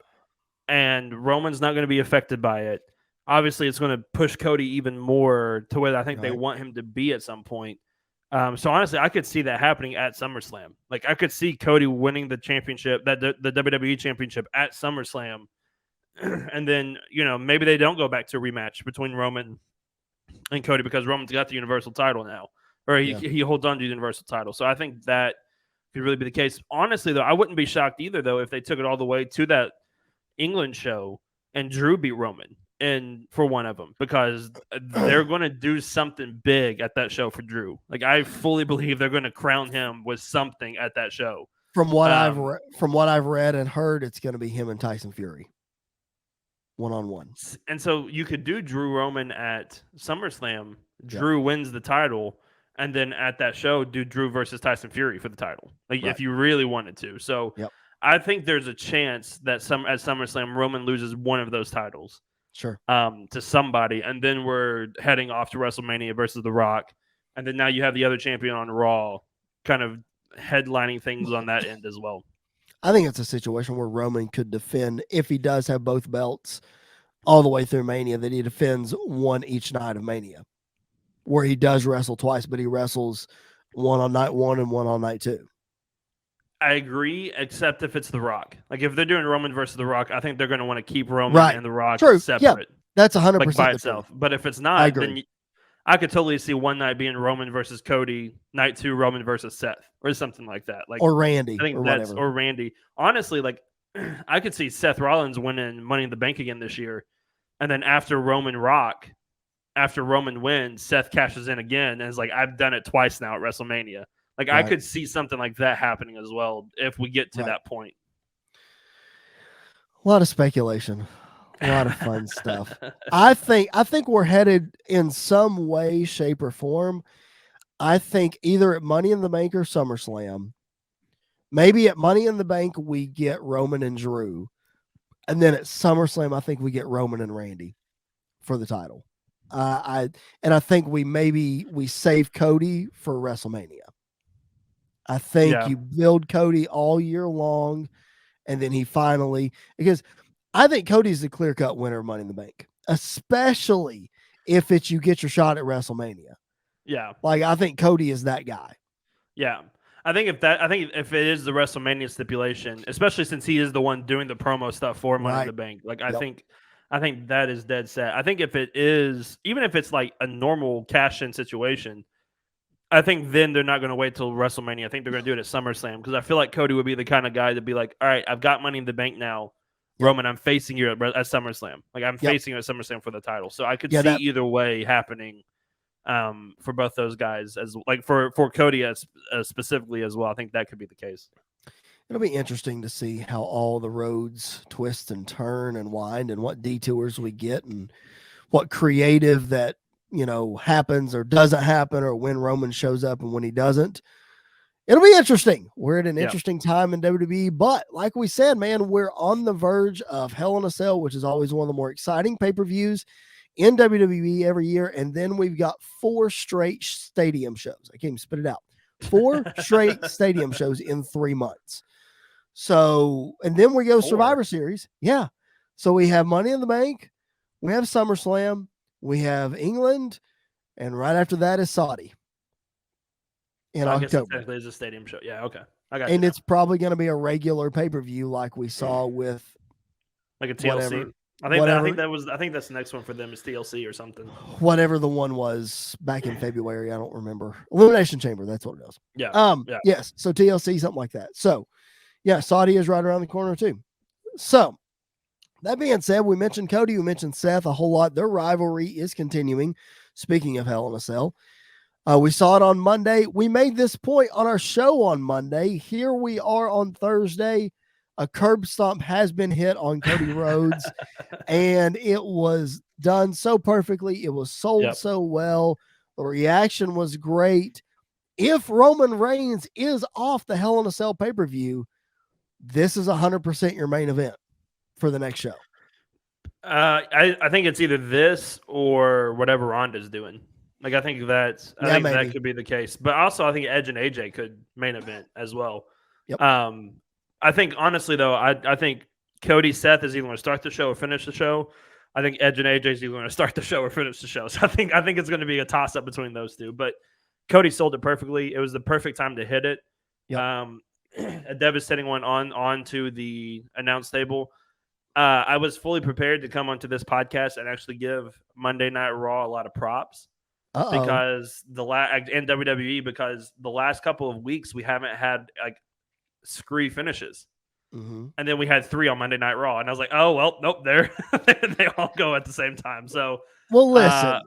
and Roman's not going to be affected by it. Obviously, it's going to push Cody even more to where I think they want him to be at some point. So honestly, I could see that happening at SummerSlam. Like I could see Cody winning the championship, the WWE championship at SummerSlam, and then maybe they don't go back to a rematch between Roman and Cody because Roman's got the Universal title now, or he holds on to the Universal title. So I think that could really be the case. Honestly, though, I wouldn't be shocked either, though, if they took it all the way to that England show and Drew beat Roman for one of them because they're going to do something big at that show for Drew. Like I fully believe they're going to crown him with something at that show. From what I've read and heard, it's going to be him and Tyson Fury, 1-on-1. And so you could do Drew Roman at SummerSlam. Drew wins the title, and then at that show, do Drew versus Tyson Fury for the title. Like if you really wanted to. So I think there's a chance that at SummerSlam Roman loses one of those titles. Sure. To somebody, and then we're heading off to WrestleMania versus The Rock, and then now you have the other champion on Raw, kind of headlining things on that end as well. I think it's a situation where Roman could defend, if he does have both belts all the way through Mania, that he defends one each night of Mania, where he does wrestle twice, but he wrestles one on night 1 and one on night 2. I agree, except if it's The Rock. Like if they're doing Roman versus The Rock, I think they're going to want to keep Roman and The Rock separate. Yeah, that's 100% like by itself. But if it's not, then I could totally see one night being Roman versus Cody, night 2 Roman versus Seth, or something like that. Like or Randy, I think or Randy. Honestly, like I could see Seth Rollins winning Money in the Bank again this year, and then after Roman wins, Seth cashes in again, and is like, I've done it twice now at WrestleMania. Like I could see something like that happening as well if we get to that point. A lot of speculation, a lot of fun stuff. I think we're headed in some way, shape, or form. I think either at Money in the Bank or SummerSlam. Maybe at Money in the Bank we get Roman and Drew, and then at SummerSlam I think we get Roman and Randy for the title. I think we save Cody for WrestleMania. I think you build Cody all year long, and then he finally, because I think Cody's the clear-cut winner of Money in the Bank, especially if it's you get your shot at WrestleMania. Yeah. Like I think Cody is that guy. Yeah. I think if it is the WrestleMania stipulation, especially since he is the one doing the promo stuff for Money in the Bank, like I think that is dead set. I think if it is, even if it's like a normal cash-in situation, I think then they're not going to wait till WrestleMania. I think they're going to do it at SummerSlam because I feel like Cody would be the kind of guy to be like, all right, I've got Money in the Bank now. Roman, I'm facing you at SummerSlam. Like I'm facing you at SummerSlam for the title. So I could see either way happening for both those guys, as like for Cody specifically as well. I think that could be the case. It'll be interesting to see how all the roads twist and turn and wind and what detours we get and what creative that happens or doesn't happen, or when Roman shows up and when he doesn't. It'll be interesting. We're at an interesting time in WWE, but like we said, man, we're on the verge of Hell in a Cell, which is always one of the more exciting pay-per-views in WWE every year. And then we've got 4 straight stadium shows. I can't even spit it out. 4 straight stadium shows in 3 months. So, and then we go Survivor Series. Yeah. So we have Money in the Bank. We have SummerSlam. We have England, and right after that is Saudi in October. Guess it's a stadium show. Yeah, okay. I got and it's probably going to be a regular pay-per-view like we saw with like a TLC. I think that's the next one for them is TLC or something. Whatever the one was back in February, I don't remember. Elimination Chamber, that's what it was. Yeah. Yes. So TLC, something like that. So yeah, Saudi is right around the corner too. So that being said, we mentioned Cody, we mentioned Seth a whole lot. Their rivalry is continuing. Speaking of Hell in a Cell, we saw it on Monday. We made this point on our show on Monday. Here we are on Thursday. A curb stomp has been hit on Cody Rhodes, and it was done so perfectly. It was sold so well. The reaction was great. If Roman Reigns is off the Hell in a Cell pay-per-view, this is 100% your main event for the next show. I think it's either this or whatever Ronda's doing. Like I think that could be the case. But also I think Edge and AJ could main event as well. Yep. I think honestly though, I think Cody Seth is either going to start the show or finish the show. I think Edge and AJ is either going to start the show or finish the show. So I think it's going to be a toss up between those two. But Cody sold it perfectly. It was the perfect time to hit it. Yep. A devastating one onto the announce table. I was fully prepared to come onto this podcast and actually give Monday Night Raw a lot of props because and WWE, because the last couple of weeks we haven't had like screwy finishes. Mm-hmm. and then we had 3 on Monday Night Raw, and I was like, oh well, nope, they're they all go at the same time. So Well, listen,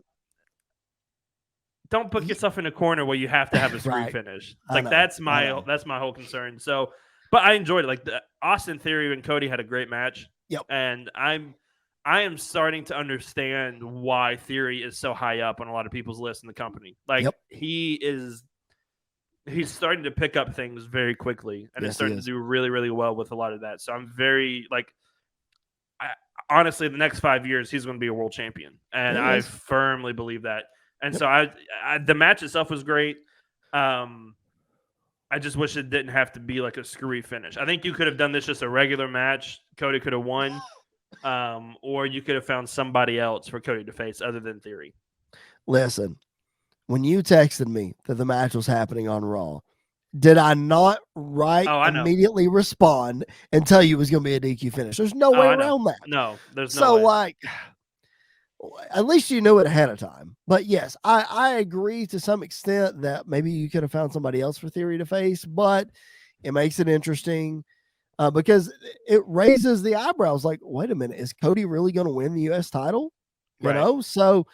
don't put yourself in a corner where you have to have a screw right. finish. It's I like know. that's my whole concern. So, but I enjoyed it. Like the Austin Theory and Cody had a great match. Yep. And I am starting to understand why Theory is so high up on a lot of people's lists in the company. Like Yep. he's starting to pick up things very quickly and Yes, is starting he to is. do really, really well with a lot of that. So I'm very like honestly, the next 5 years he's going to be a world champion. And He I is. firmly believe that. And Yep. so I the match itself was great. I just wish it didn't have to be like a screwy finish. I think you could have done this just a regular match. Cody could have won, or you could have found somebody else for Cody to face other than Theory. Listen, when you texted me that the match was happening on Raw, did I not immediately respond and tell you it was going to be a DQ finish? There's no way around that. No, there's no way. So, like, at least you knew it ahead of time. But yes, I agree to some extent that maybe you could have found somebody else for Theory to face, but it makes it interesting because it raises the eyebrows. Like, wait a minute, is Cody really going to win the U.S. title? You know, so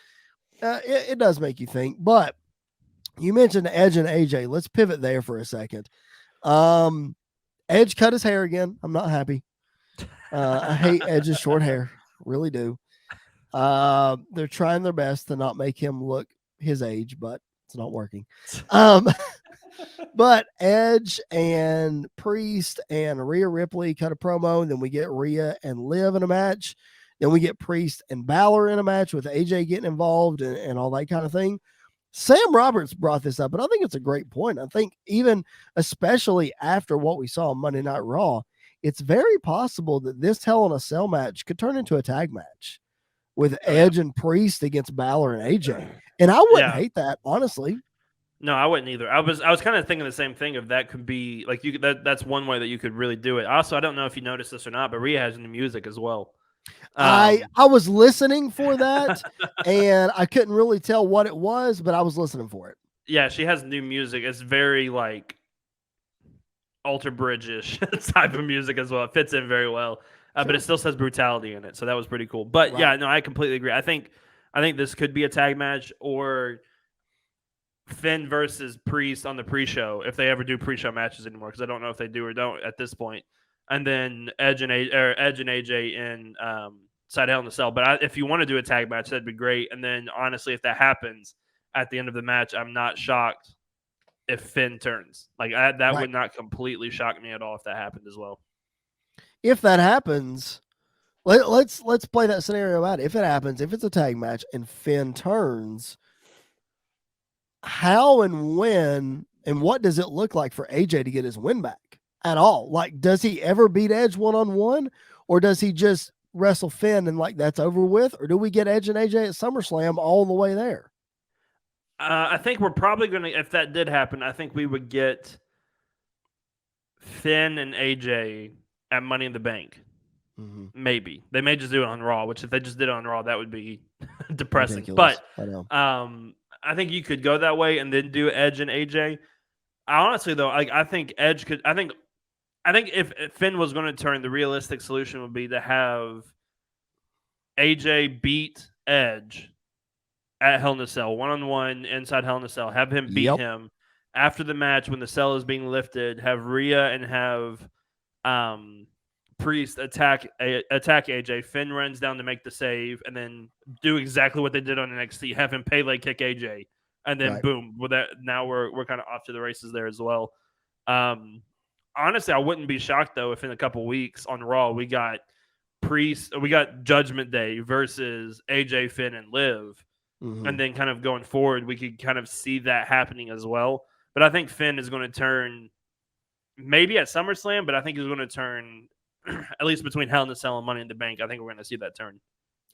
it does make you think. But you mentioned Edge and AJ. Let's pivot there for a second. Edge cut his hair again. I'm not happy. I hate Edge's short hair. Really do. They're trying their best to not make him look his age, but it's not working. But Edge and Priest and Rhea Ripley cut a promo, and then we get Rhea and Liv in a match. Then we get Priest and Balor in a match with AJ getting involved and all that kind of thing. Sam Roberts brought this up, and I think it's a great point. I think even especially after what we saw on Monday Night Raw, it's very possible that this Hell in a Cell match could turn into a tag match with Edge and Priest against Balor and AJ. And I wouldn't hate that, honestly. No, I wouldn't either. I was kind of thinking the same thing. If that could be like that's one way that you could really do it. Also, I don't know if you noticed this or not, but Rhea has new music as well. I was listening for that, and I couldn't really tell what it was, but I was listening for it. Yeah, she has new music. It's very like Alter Bridge-ish type of music as well. It fits in very well. But it still says brutality in it, so that was pretty cool. But yeah, no, I completely agree. I think this could be a tag match or Finn versus Priest on the pre-show if they ever do pre-show matches anymore, because I don't know if they do or don't at this point. And then Edge and AJ in Side Hell in the Cell. But if you want to do a tag match, that'd be great. And then honestly, if that happens at the end of the match, I'm not shocked if Finn turns. Like that would not completely shock me at all if that happened as well. If that happens, let's play that scenario out. If it happens, if it's a tag match and Finn turns, how and when and what does it look like for AJ to get his win back at all? Like, does he ever beat Edge one-on-one, or does he just wrestle Finn and like that's over with? Or do we get Edge and AJ at SummerSlam all the way there? I think we're probably going to, if that did happen, I think we would get Finn and AJ at Money in the Bank. Mm-hmm. Maybe they may just do it on Raw, which if they just did it on Raw, that would be depressing. Ridiculous. But I think you could go that way and then do Edge and AJ. Honestly, though, I think Edge could. I think if Finn was going to turn, the realistic solution would be to have AJ beat Edge at Hell in a Cell, 1-on-1 inside Hell in a Cell. Have him beat him after the match when the cell is being lifted. Have Rhea and have Priest attack AJ. Finn runs down to make the save, and then do exactly what they did on NXT. Have him Pele kick AJ, and then boom. With that, now we're kind of off to the races there as well. Honestly, I wouldn't be shocked though if in a couple weeks on Raw we got Judgment Day versus AJ, Finn, and Liv, and then kind of going forward we could kind of see that happening as well. But I think Finn is going to turn maybe at SummerSlam, but I think he's going to turn at least between Hell in a Cell and Money in the Bank. I think we're going to see that turn.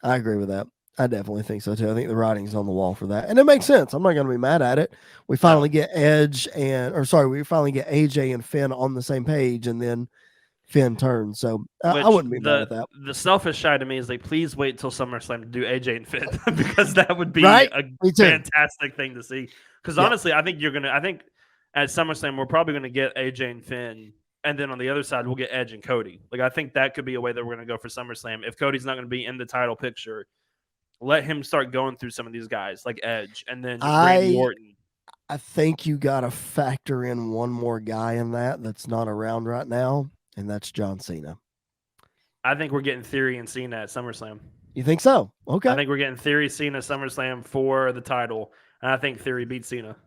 I agree with that. I definitely think so too. I think the writing's on the wall for that, and it makes sense. I'm not going to be mad at it. We finally get we finally get AJ and Finn on the same page, and then Finn turns. So I wouldn't be mad at that. The selfish side of me is like, please wait till SummerSlam to do AJ and Finn because that would be a fantastic thing to see. Because honestly, I think at SummerSlam we're probably going to get AJ and Finn And then on the other side, we'll get Edge and Cody. Like, I think that could be a way that we're going to go for SummerSlam. If Cody's not going to be in the title picture, let him start going through some of these guys like Edge and then Randy Orton. I think you got to factor in one more guy in that's not around right now, and that's John Cena. I think we're getting Theory and Cena at SummerSlam. You think so? Okay. I think we're getting Theory, Cena, SummerSlam for the title, and I think Theory beats Cena.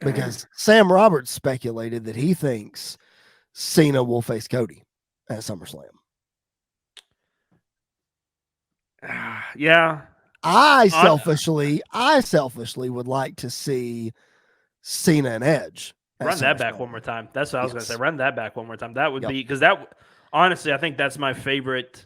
Because Sam Roberts speculated that he thinks Cena will face Cody at SummerSlam. Yeah. I selfishly would like to see Cena and Edge. Run that back one more time. That's what I was going to say. Run that back one more time. That would be, because that, honestly, I think that's my favorite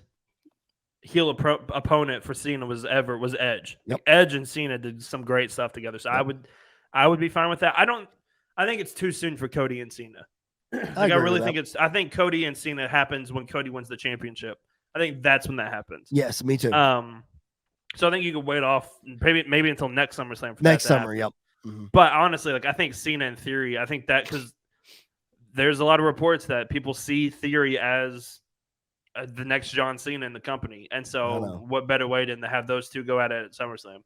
heel opponent for Cena was Edge. Yep. Edge and Cena did some great stuff together. So I would be fine with that. I think it's too soon for Cody and Cena. I think Cody and Cena happens when Cody wins the championship. I think that's when that happens. Yes, me too. So I think you could wait off maybe until next SummerSlam. Next summer, yep. Mm-hmm. But honestly, like I think Cena and Theory, I think that because there's a lot of reports that people see Theory as the next John Cena in the company, and so what better way than to have those two go at it at SummerSlam?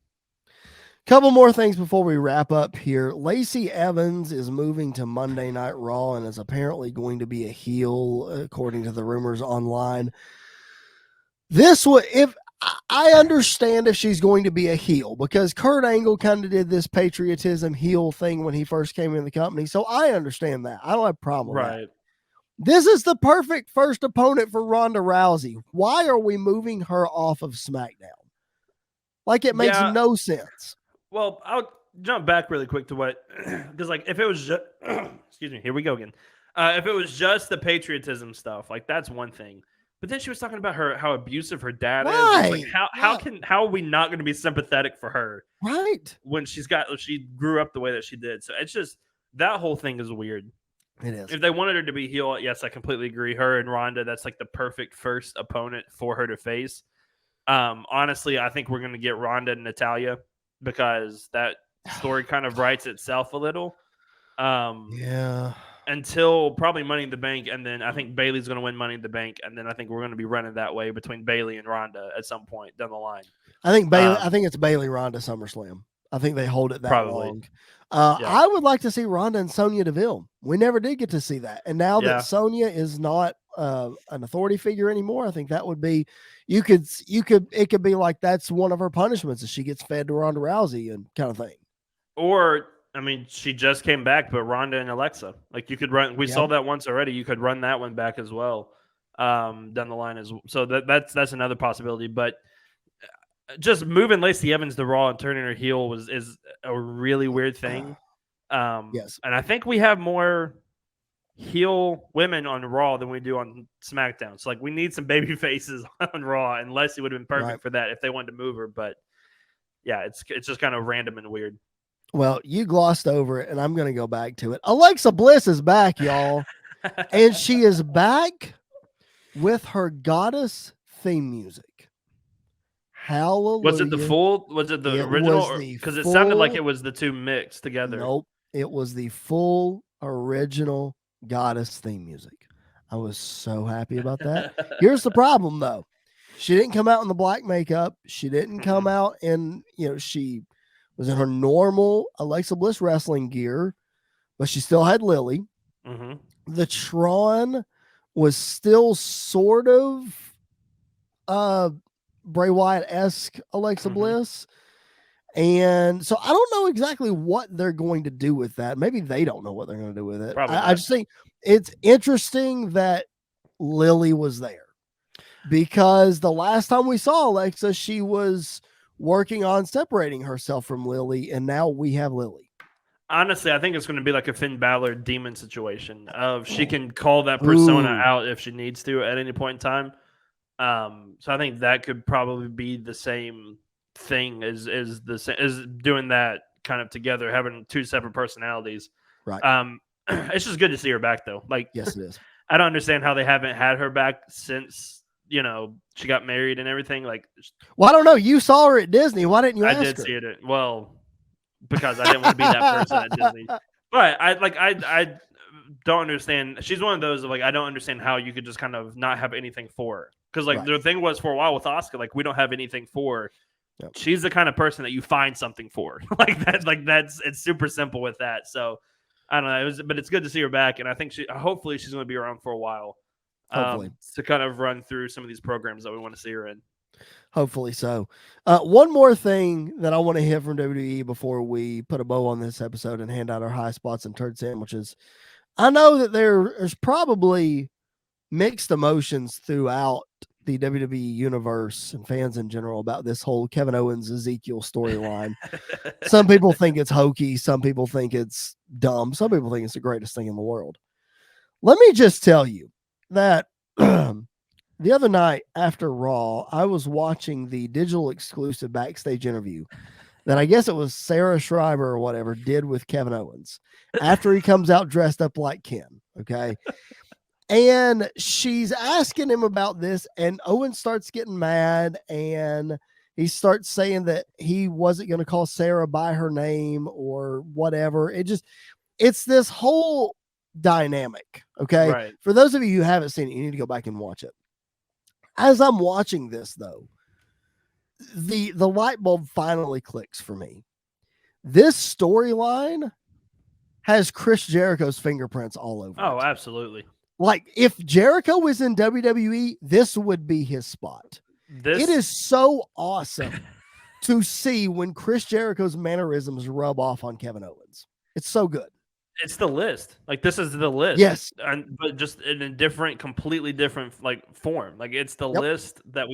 Couple more things before we wrap up here. Lacey Evans is moving to Monday Night Raw and is apparently going to be a heel, according to the rumors online. If I understand if she's going to be a heel, because Kurt Angle kind of did this patriotism heel thing when he first came in the company. So I understand that. I don't have a problem with that. This is the perfect first opponent for Ronda Rousey. Why are we moving her off of SmackDown? Like it makes no sense. Well, I'll jump back really quick to what, because like if it was just, excuse me, here we go again. If it was just the patriotism stuff, like that's one thing. But then she was talking about how abusive her dad is. Like how are we not going to be sympathetic for her? Right. When she grew up the way that she did. So it's just that whole thing is weird. It is. If they wanted her to be heel, yes, I completely agree. Her and Ronda, that's like the perfect first opponent for her to face. Honestly, I think we're going to get Ronda and Natalya because that story kind of writes itself a little. Until probably Money in the Bank, and then I think Bayley's going to win Money in the Bank, and then I think we're going to be running that way between Bayley and Ronda at some point down the line. I think it's Bayley Ronda SummerSlam. I think they hold it that long. I would like to see Ronda and Sonya Deville. We never did get to see that, and now that Sonya is not an authority figure anymore, I think that would be it could be like that's one of her punishments is she gets fed to Ronda Rousey and kind of thing. Or I mean, she just came back, but Ronda and Alexa, like you could run. We saw that once already. You could run that one back as well down the line as well. So that's another possibility. But just moving Lacey Evans to Raw and turning her heel is a really weird thing. Yes, and I think we have more heel women on Raw than we do on SmackDown. So like we need some baby faces on Raw, and Lacey would have been perfect for that if they wanted to move her. But yeah, it's just kind of random and weird. Well, you glossed over it, and I'm going to go back to it. Alexa Bliss is back, y'all. And she is back with her goddess theme music. Hallelujah. Was it the original? Because it sounded like it was the two mixed together. Nope. It was the full original goddess theme music. I was so happy about that. Here's the problem, though. She didn't come out in the black makeup. She didn't come out in, she was in her normal Alexa Bliss wrestling gear, but she still had Lily. Mm-hmm. The Tron was still sort of Bray Wyatt-esque Alexa Bliss. And so I don't know exactly what they're going to do with that. Maybe they don't know what they're going to do with it. I just think it's interesting that Lily was there because the last time we saw Alexa, she was working on separating herself from Lily, and now we have Lily. Honestly, I think it's going to be like a Finn Balor demon situation of she can call that persona out if she needs to at any point in time. So I think that could probably be the same thing as doing that kind of together, having two separate personalities. Right. It's just good to see her back though. Like, yes, it is. I don't understand how they haven't had her back since she got married and everything. Like, well, I don't know. You saw her at Disney. Why didn't you ask her? I did see it. Well, because I didn't want to be that person at Disney. But I don't understand. She's one of those like I don't understand how you could just kind of not have anything for her. Because like Right. the thing was for a while with Oscar, like we don't have anything for her. Yep. She's the kind of person that you find something for. That's it's super simple with that. So I don't know. But it's good to see her back, and I think hopefully she's going to be around for a while. Hopefully. To kind of run through some of these programs that we want to see her in. Hopefully so. One more thing that I want to hit from WWE before we put a bow on this episode and hand out our high spots and turd sandwiches. I know that there's probably mixed emotions throughout the WWE universe and fans in general about this whole Kevin Owens Ezekiel storyline. Some people think it's hokey. Some people think it's dumb. Some people think it's the greatest thing in the world. Let me just tell you that the other night after Raw, I was watching the digital exclusive backstage interview that I guess it was Sarah Schreiber or whatever did with Kevin Owens after he comes out dressed up like Ken. Okay. And she's asking him about this, and Owen starts getting mad, and he starts saying that he wasn't going to call Sarah by her name or whatever. It's this whole dynamic. Okay. Right. For those of you who haven't seen it, you need to go back and watch it. As I'm watching this, though, the light bulb finally clicks for me. This storyline has Chris Jericho's fingerprints all over Oh, it. absolutely. Like, if Jericho was in WWE, this would be his spot. It is so awesome to see when Chris Jericho's mannerisms rub off on Kevin Owens. It's so good. It's the list. Like, this is the list. Yes. But just in a completely different like form. Like, it's the list that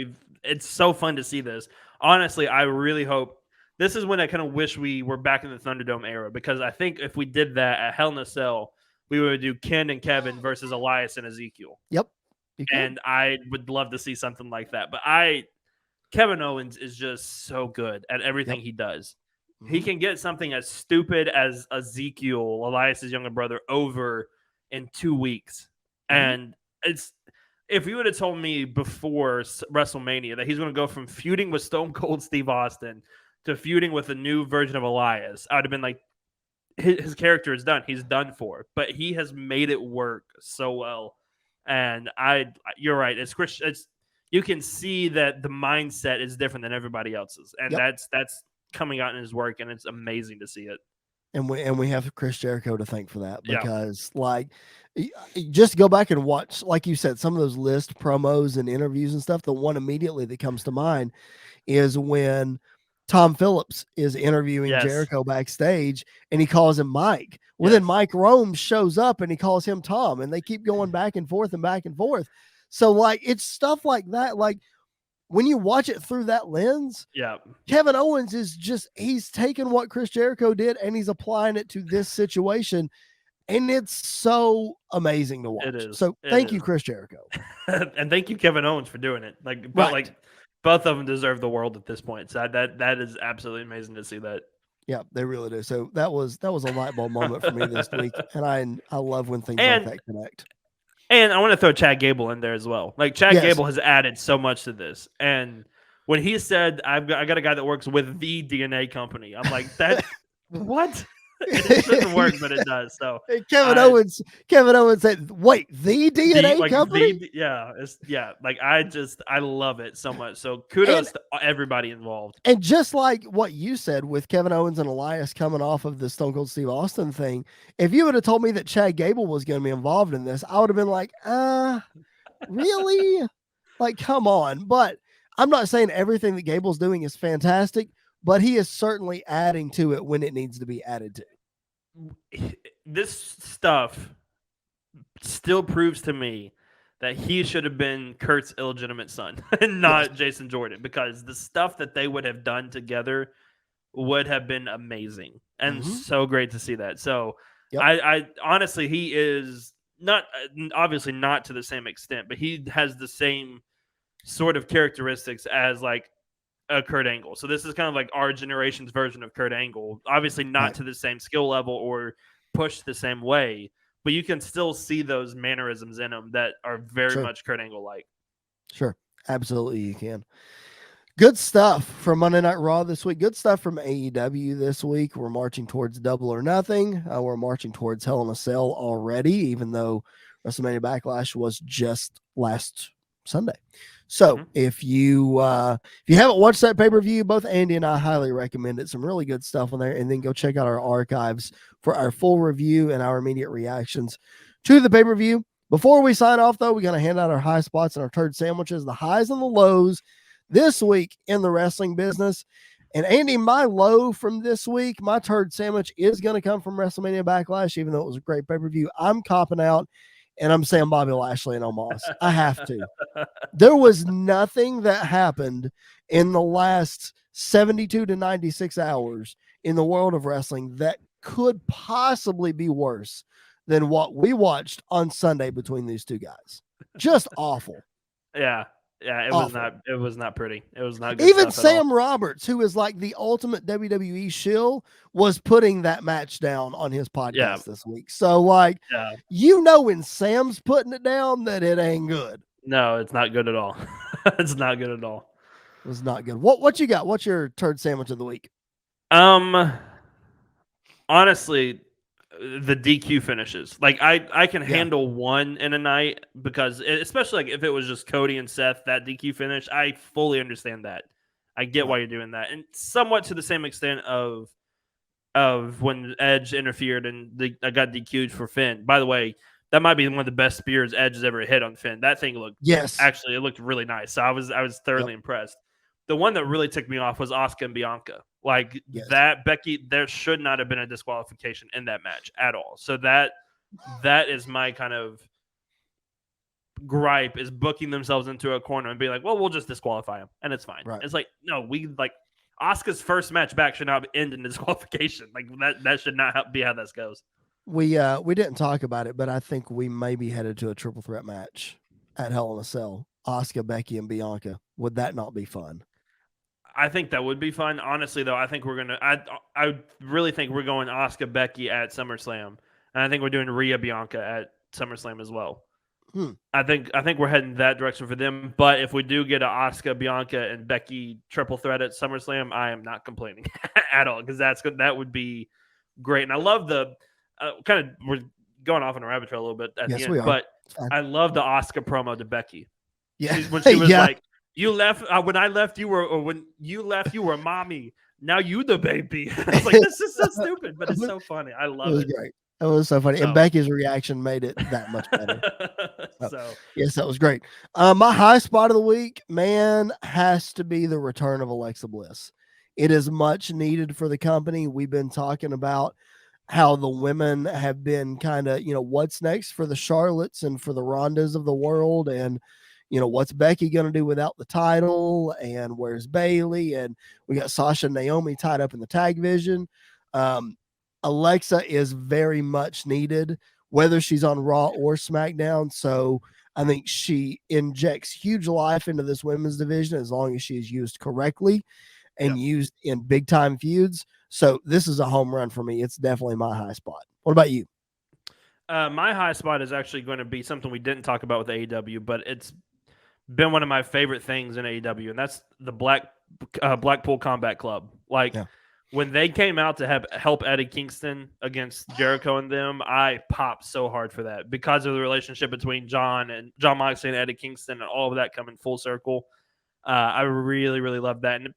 it's so fun to see this. Honestly, I really hope this is when I kind of wish we were back in the Thunderdome era, because I think if we did that at Hell in a Cell, we would do Ken and Kevin versus Elias and Ezekiel. Yep. And I would love to see something like that. But Kevin Owens is just so good at everything he does. Mm-hmm. He can get something as stupid as Ezekiel, Elias's younger brother, over in 2 weeks. Mm-hmm. And if you would have told me before WrestleMania that he's going to go from feuding with Stone Cold Steve Austin to feuding with a new version of Elias, I would have been like, his character is done. He's done for. But he has made it work so well. And you're right. You can see that the mindset is different than everybody else's. And that's coming out in his work, and it's amazing to see it. And we have Chris Jericho to thank for that, because like, just go back and watch, like you said, some of those list promos and interviews and stuff. The one immediately that comes to mind is when Tom Phillips is interviewing Jericho backstage, and he calls him Mike. Well, then Mike Rome shows up and he calls him Tom, and they keep going back and forth and back and forth. So like, it's stuff like that. Like, when you watch it through that lens, Kevin Owens he's taken what Chris Jericho did and he's applying it to this situation. And it's so amazing to watch. It is. So thank you, Chris Jericho. And thank you, Kevin Owens, for doing it. Like both of them deserve the world at this point. So that is absolutely amazing to see that. Yeah, they really do. So that was a light bulb moment for me this week. And I love when things like that connect. And I want to throw Chad Gable in there as well. Like, Chad Gable has added so much to this. And when he said, I got a guy that works with the DNA company, I'm like, that what? It shouldn't work, but it does. So Kevin Owens said, "Wait, the DNA company?" I love it so much. So kudos to everybody involved. And just like what you said with Kevin Owens and Elias coming off of the Stone Cold Steve Austin thing, if you would have told me that Chad Gable was going to be involved in this, I would have been like, really? Like, come on. But I'm not saying everything that Gable's doing is fantastic, but he is certainly adding to it when it needs to be added to. This stuff still proves to me that he should have been Kurt's illegitimate son and not Jason Jordan, because the stuff that they would have done together would have been amazing and so great to see that. So I honestly, he is obviously not to the same extent, but he has the same sort of characteristics as like a Kurt Angle. So this is kind of like our generation's version of Kurt Angle. Obviously not to the same skill level or pushed the same way, but you can still see those mannerisms in him that are very much Kurt Angle like. Sure. Absolutely, you can. Good stuff from Monday Night Raw this week. Good stuff from AEW this week. We're marching towards Double or Nothing. We're marching towards Hell in a Cell already, even though WrestleMania Backlash was just last Sunday. So if you haven't watched that pay-per-view, both Andy and I highly recommend it. Some really good stuff on there. And then go check out our archives for our full review and our immediate reactions to the pay-per-view. Before we sign off, though, we're going to hand out our high spots and our turd sandwiches, the highs and the lows this week in the wrestling business. And Andy, my low from this week, my turd sandwich is going to come from WrestleMania Backlash, even though it was a great pay-per-view. I'm copping out, and I'm saying Bobby Lashley and Omos. I have to. There was nothing that happened in the last 72 to 96 hours in the world of wrestling that could possibly be worse than what we watched on Sunday between these two guys. Just awful. Yeah, it Awful. was not pretty. It was not good. Even Sam Roberts, who is like the ultimate WWE shill, was putting that match down on his podcast this week. So, like, when Sam's putting it down, that it ain't good. No, it's not good at all. It's not good at all. It was not good. What you got? What's your turd sandwich of the week? Honestly, the DQ finishes. Like I can handle one in a night because especially like if it was just Cody and Seth, that DQ finish, I fully understand that. I get why you're doing that. And somewhat to the same extent of when Edge interfered and I got DQ'd for Finn. By the way, that might be one of the best spears Edge has ever hit on Finn. That thing looked actually it looked really nice. So I was thoroughly impressed. The one that really ticked me off was Asuka and Bianca. Like that Becky, there should not have been a disqualification in that match at all. So that is my kind of gripe, is booking themselves into a corner and being like, well, we'll just disqualify him and it's fine. Right. It's like, no, Asuka's first match back should not end in disqualification. Like that should not be how this goes. We didn't talk about it, but I think we may be headed to a triple threat match at Hell in a Cell. Asuka, Becky, and Bianca. Would that not be fun? I think that would be fun. Honestly, though, I think we're gonna. I really think we're going Asuka, Becky at SummerSlam, and I think we're doing Rhea, Bianca at SummerSlam as well. I think we're heading that direction for them. But if we do get an Asuka, Bianca, and Becky triple threat at SummerSlam, I am not complaining at all, because that would be great. And I love the we're going off on a rabbit trail a little bit at the end, but I love the Asuka promo to Becky. Yeah, when she was like, "You left when I left, you were, or when you left, you were mommy. Now you the baby." I was like, "This is so stupid," but it's so funny. I love it. It was great. It was so funny, and Becky's reaction made it that much better. So yes, that was great. My high spot of the week, man, has to be the return of Alexa Bliss. It is much needed for the company. We've been talking about how the women have been kind of, what's next for the Charlottes and for the Rondas of the world, and what's Becky going to do without the title, and where's Bayley, and we got Sasha and Naomi tied up in the tag division. Alexa is very much needed, whether she's on Raw or SmackDown. So I think she injects huge life into this women's division as long as she's used correctly and used in big time feuds. So this is a home run for me. It's definitely my high spot. What about you? My high spot is actually going to be something we didn't talk about with AEW, but it's been one of my favorite things in AEW, and that's the Blackpool Combat Club. When they came out to help Eddie Kingston against Jericho and them, I popped so hard for that because of the relationship between John Moxley and Eddie Kingston and all of that coming full circle. I really, really love that. And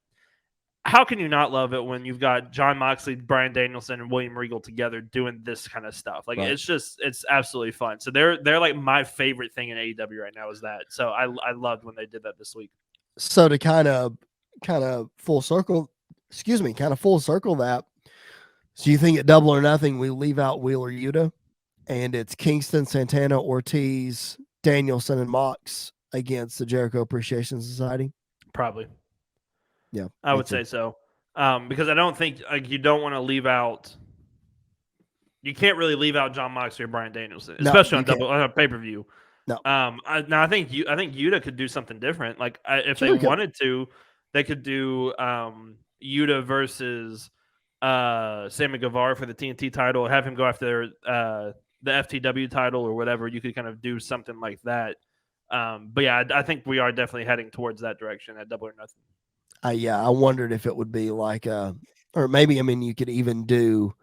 how can you not love it when you've got John Moxley, Bryan Danielson, and William Regal together doing this kind of stuff? It's absolutely fun. So they're like my favorite thing in AEW right now is that. So I loved when they did that this week. So to kind of full circle that. So you think at Double or Nothing, we leave out Wheeler Yuta and it's Kingston, Santana, Ortiz, Danielson, and Mox against the Jericho Appreciation Society? Probably. Yeah, I would say so. Because I don't think you don't want to leave out. You can't really leave out John Moxley or Bryan Danielson, especially on a pay-per-view. No. I think Yuta could do something different. Like if they wanted to, they could do Yuta versus Sammy Guevara for the TNT title, have him go after the FTW title or whatever. You could kind of do something like that. But yeah, I think we are definitely heading towards that direction at Double or Nothing. Yeah, I wondered if it would be like, or maybe, I mean, you could even do,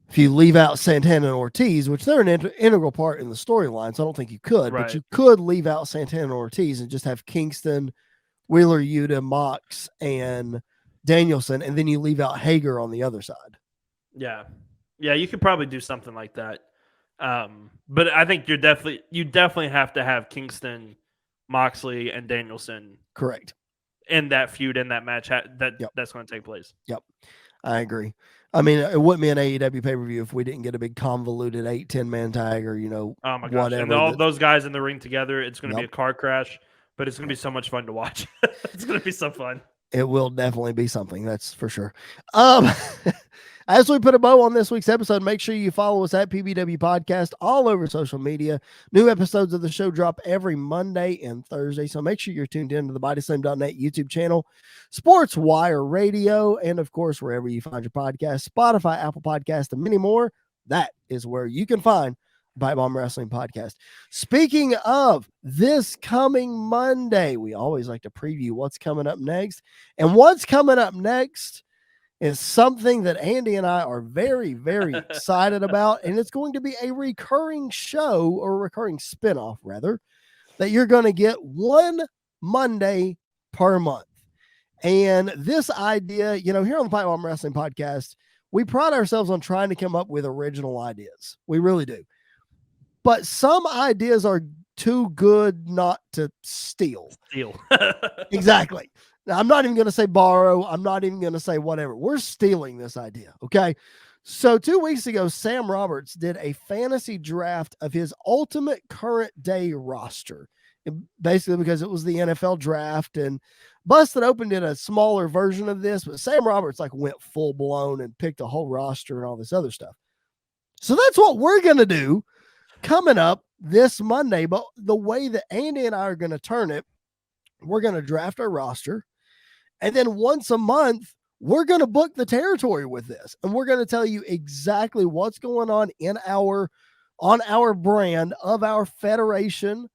if you leave out Santana and Ortiz, which they're an integral part in the storyline, so I don't think you could, but Right. you could leave out Santana and Ortiz and just have Kingston, Wheeler Yuta, Mox, and Danielson, and then you leave out Hager on the other side. Yeah. Yeah, you could probably do something like that. But I think you definitely have to have Kingston, Moxley, and Danielson Correct. in that feud, in that match that's going to take place. Yep. I agree. I mean, it wouldn't be an AEW pay-per-view if we didn't get a big convoluted 8-10 man tag or, Oh my gosh. whatever. And all those guys in the ring together, it's going to be a car crash, but it's going to be so much fun to watch. It's going to be so fun. It will definitely be something, that's for sure. As we put a bow on this week's episode, make sure you follow us at PBW Podcast all over social media. New episodes of the show drop every Monday and Thursday, so make sure you're tuned in to the BodySlam.net YouTube channel, Sports Wire Radio, and of course, wherever you find your podcast, Spotify, Apple Podcast, and many more. That is where you can find PipeBomb Wrestling Podcast. Speaking of this coming Monday, we always like to preview what's coming up next. And what's coming up next is something that Andy and I are very, very excited about. And it's going to be a recurring show, or a recurring spinoff, rather, that you're going to get one Monday per month. And this idea, here on the PipeBomb Wrestling Podcast, we pride ourselves on trying to come up with original ideas. We really do. But some ideas are too good not to steal. Exactly. Now, I'm not even going to say borrow. I'm not even going to say whatever. We're stealing this idea. Okay. So 2 weeks ago, Sam Roberts did a fantasy draft of his ultimate current day roster. Basically because it was the NFL draft, and Busted Open did a smaller version of this, but Sam Roberts went full blown and picked a whole roster and all this other stuff. So that's what we're going to do coming up this Monday. But the way that Andy and I are going to turn it, we're going to draft our roster. And then once a month, we're going to book the territory with this. And we're going to tell you exactly what's going on on our brand of our federation.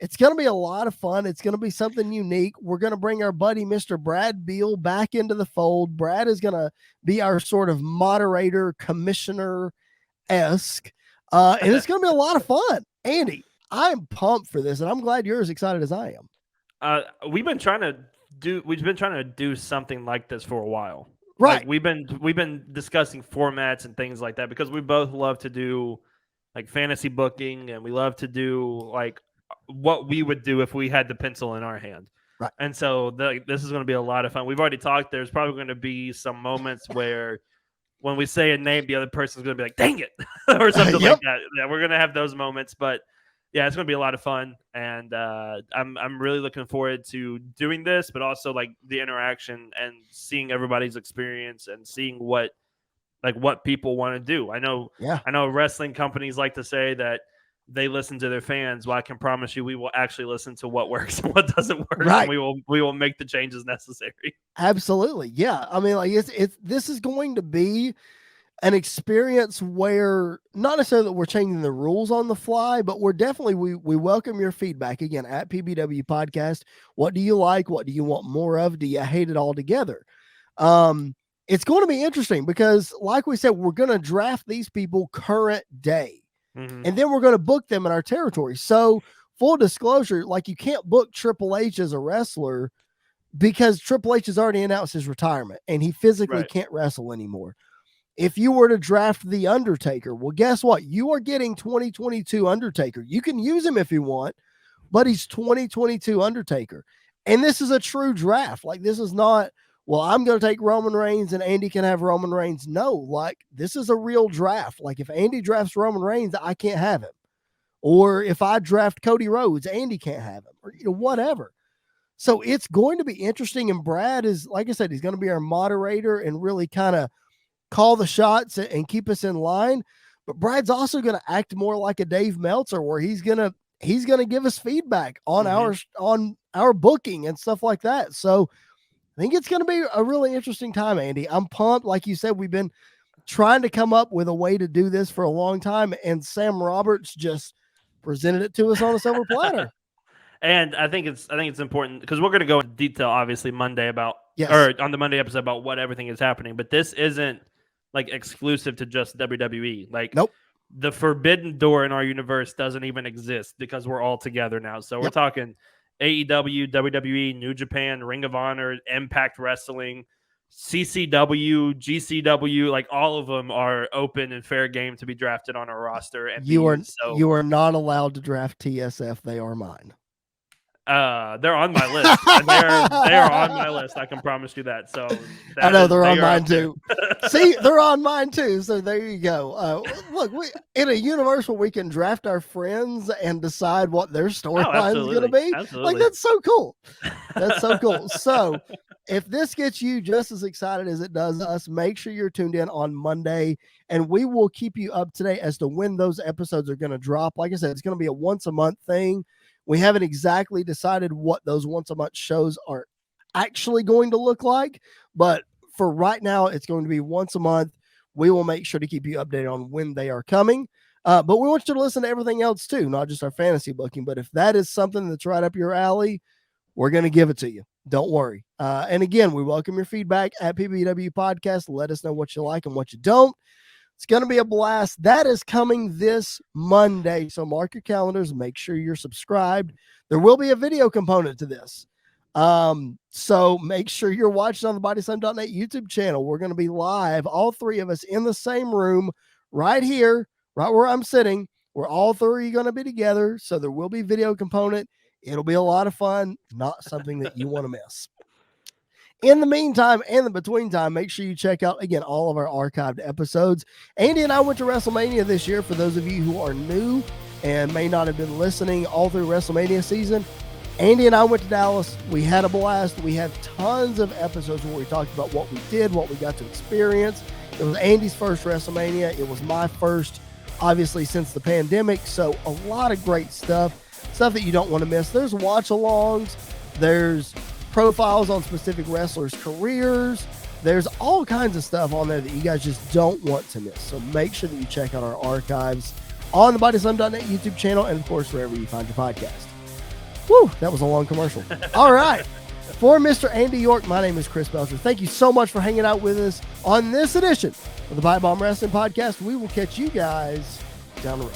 It's going to be a lot of fun. It's going to be something unique. We're going to bring our buddy, Mr. Brad Beal, back into the fold. Brad is going to be our sort of moderator, commissioner-esque. And it's going to be a lot of fun. Andy, I'm pumped for this, and I'm glad you're as excited as I am. We've been trying to do something like this for a while. Right. We've been discussing formats and things like that because we both love to do fantasy booking, and we love to do what we would do if we had the pencil in our hand. Right. And so this is going to be a lot of fun. We've already talked. There's probably going to be some moments where when we say a name, the other person's going to be like, dang it, or something like that. Yeah, we're going to have those moments, but yeah, it's going to be a lot of fun. And I'm really looking forward to doing this, but also the interaction and seeing everybody's experience and seeing what people want to do. I know wrestling companies like to say that they listen to their fans. Well, I can promise you we will actually listen to what works and what doesn't work. Right. And we will make the changes necessary. Absolutely. Yeah. I mean, this is going to be an experience where not necessarily that we're changing the rules on the fly, but we're definitely, we welcome your feedback again at PBW Podcast. What do you like? What do you want more of? Do you hate it altogether? It's going to be interesting because like we said, we're going to draft these people current day. Mm-hmm. And then we're going to book them in our territory. So full disclosure, you can't book Triple H as a wrestler because Triple H has already announced his retirement and he physically can't wrestle anymore. If you were to draft The Undertaker, well, guess what? You are getting 2022 Undertaker. You can use him if you want, but he's 2022 Undertaker. And this is a true draft. This is not, well, I'm going to take Roman Reigns and Andy can have Roman Reigns. No, this is a real draft. If Andy drafts Roman Reigns, I can't have him. Or if I draft Cody Rhodes, Andy can't have him, or whatever. So it's going to be interesting. And Brad is, like I said, he's going to be our moderator and really kind of call the shots and keep us in line. But Brad's also going to act more like a Dave Meltzer, where he's going to give us feedback on our booking and stuff like that. So I think it's going to be a really interesting time, Andy. I'm pumped. Like you said, we've been trying to come up with a way to do this for a long time, and Sam Roberts just presented it to us on a silver platter. And I think it's important because we're going to go into detail, obviously, Monday about Yes. or on the Monday episode about what everything is happening. But this isn't like exclusive to just WWE. Like, Nope. the forbidden door in our universe doesn't even exist because we're all together now. So we're talking AEW, WWE, New Japan, Ring of Honor, Impact Wrestling, CCW, GCW, like all of them are open and fair game to be drafted on our roster. And You are not allowed to draft TSF. They are mine. They're on my list. And they're on my list. I can promise you that. So I know they're on mine too. See, they're on mine too. So there you go. Look, we in a universe where we can draft our friends and decide what their storyline is going to be. Absolutely. Like, that's so cool. That's so cool. So if this gets you just as excited as it does us, make sure you're tuned in on Monday, and we will keep you up to date as to when those episodes are going to drop. Like I said, it's going to be a once a month thing. We haven't exactly decided what those once a month shows are actually going to look like, but for right now, it's going to be once a month. We will make sure to keep you updated on when they are coming. But we want you to listen to everything else too, not just our fantasy booking. But if that is something that's right up your alley, we're going to give it to you. Don't worry. And again, we welcome your feedback at PBWP Podcast. Let us know what you like and what you don't. It's going to be a blast. That is coming this Monday. So mark your calendars. Make sure you're subscribed. There will be a video component to this. So make sure you're watching on the BodySlam.net YouTube channel. We're going to be live, all three of us in the same room right here, right where I'm sitting. We're all three going to be together. So there will be video component. It'll be a lot of fun. Not something that you want to miss. In the meantime, and the between time, make sure you check out, again, all of our archived episodes. Andy and I went to WrestleMania this year. For those of you who are new and may not have been listening all through WrestleMania season, Andy and I went to Dallas. We had a blast. We have tons of episodes where we talked about what we did, what we got to experience. It was Andy's first WrestleMania. It was my first, obviously, since the pandemic. So a lot of great stuff that you don't want to miss. There's watch-alongs. There's profiles on specific wrestlers' careers. There's all kinds of stuff on there that you guys just don't want to miss. So make sure that you check out our archives on the BodySlam.net YouTube channel and, of course, wherever you find your podcast. Woo, that was a long commercial. All right. For Mr. Andy York, my name is Chris Belcher. Thank you so much for hanging out with us on this edition of the PipeBomb Wrestling Podcast. We will catch you guys down the road.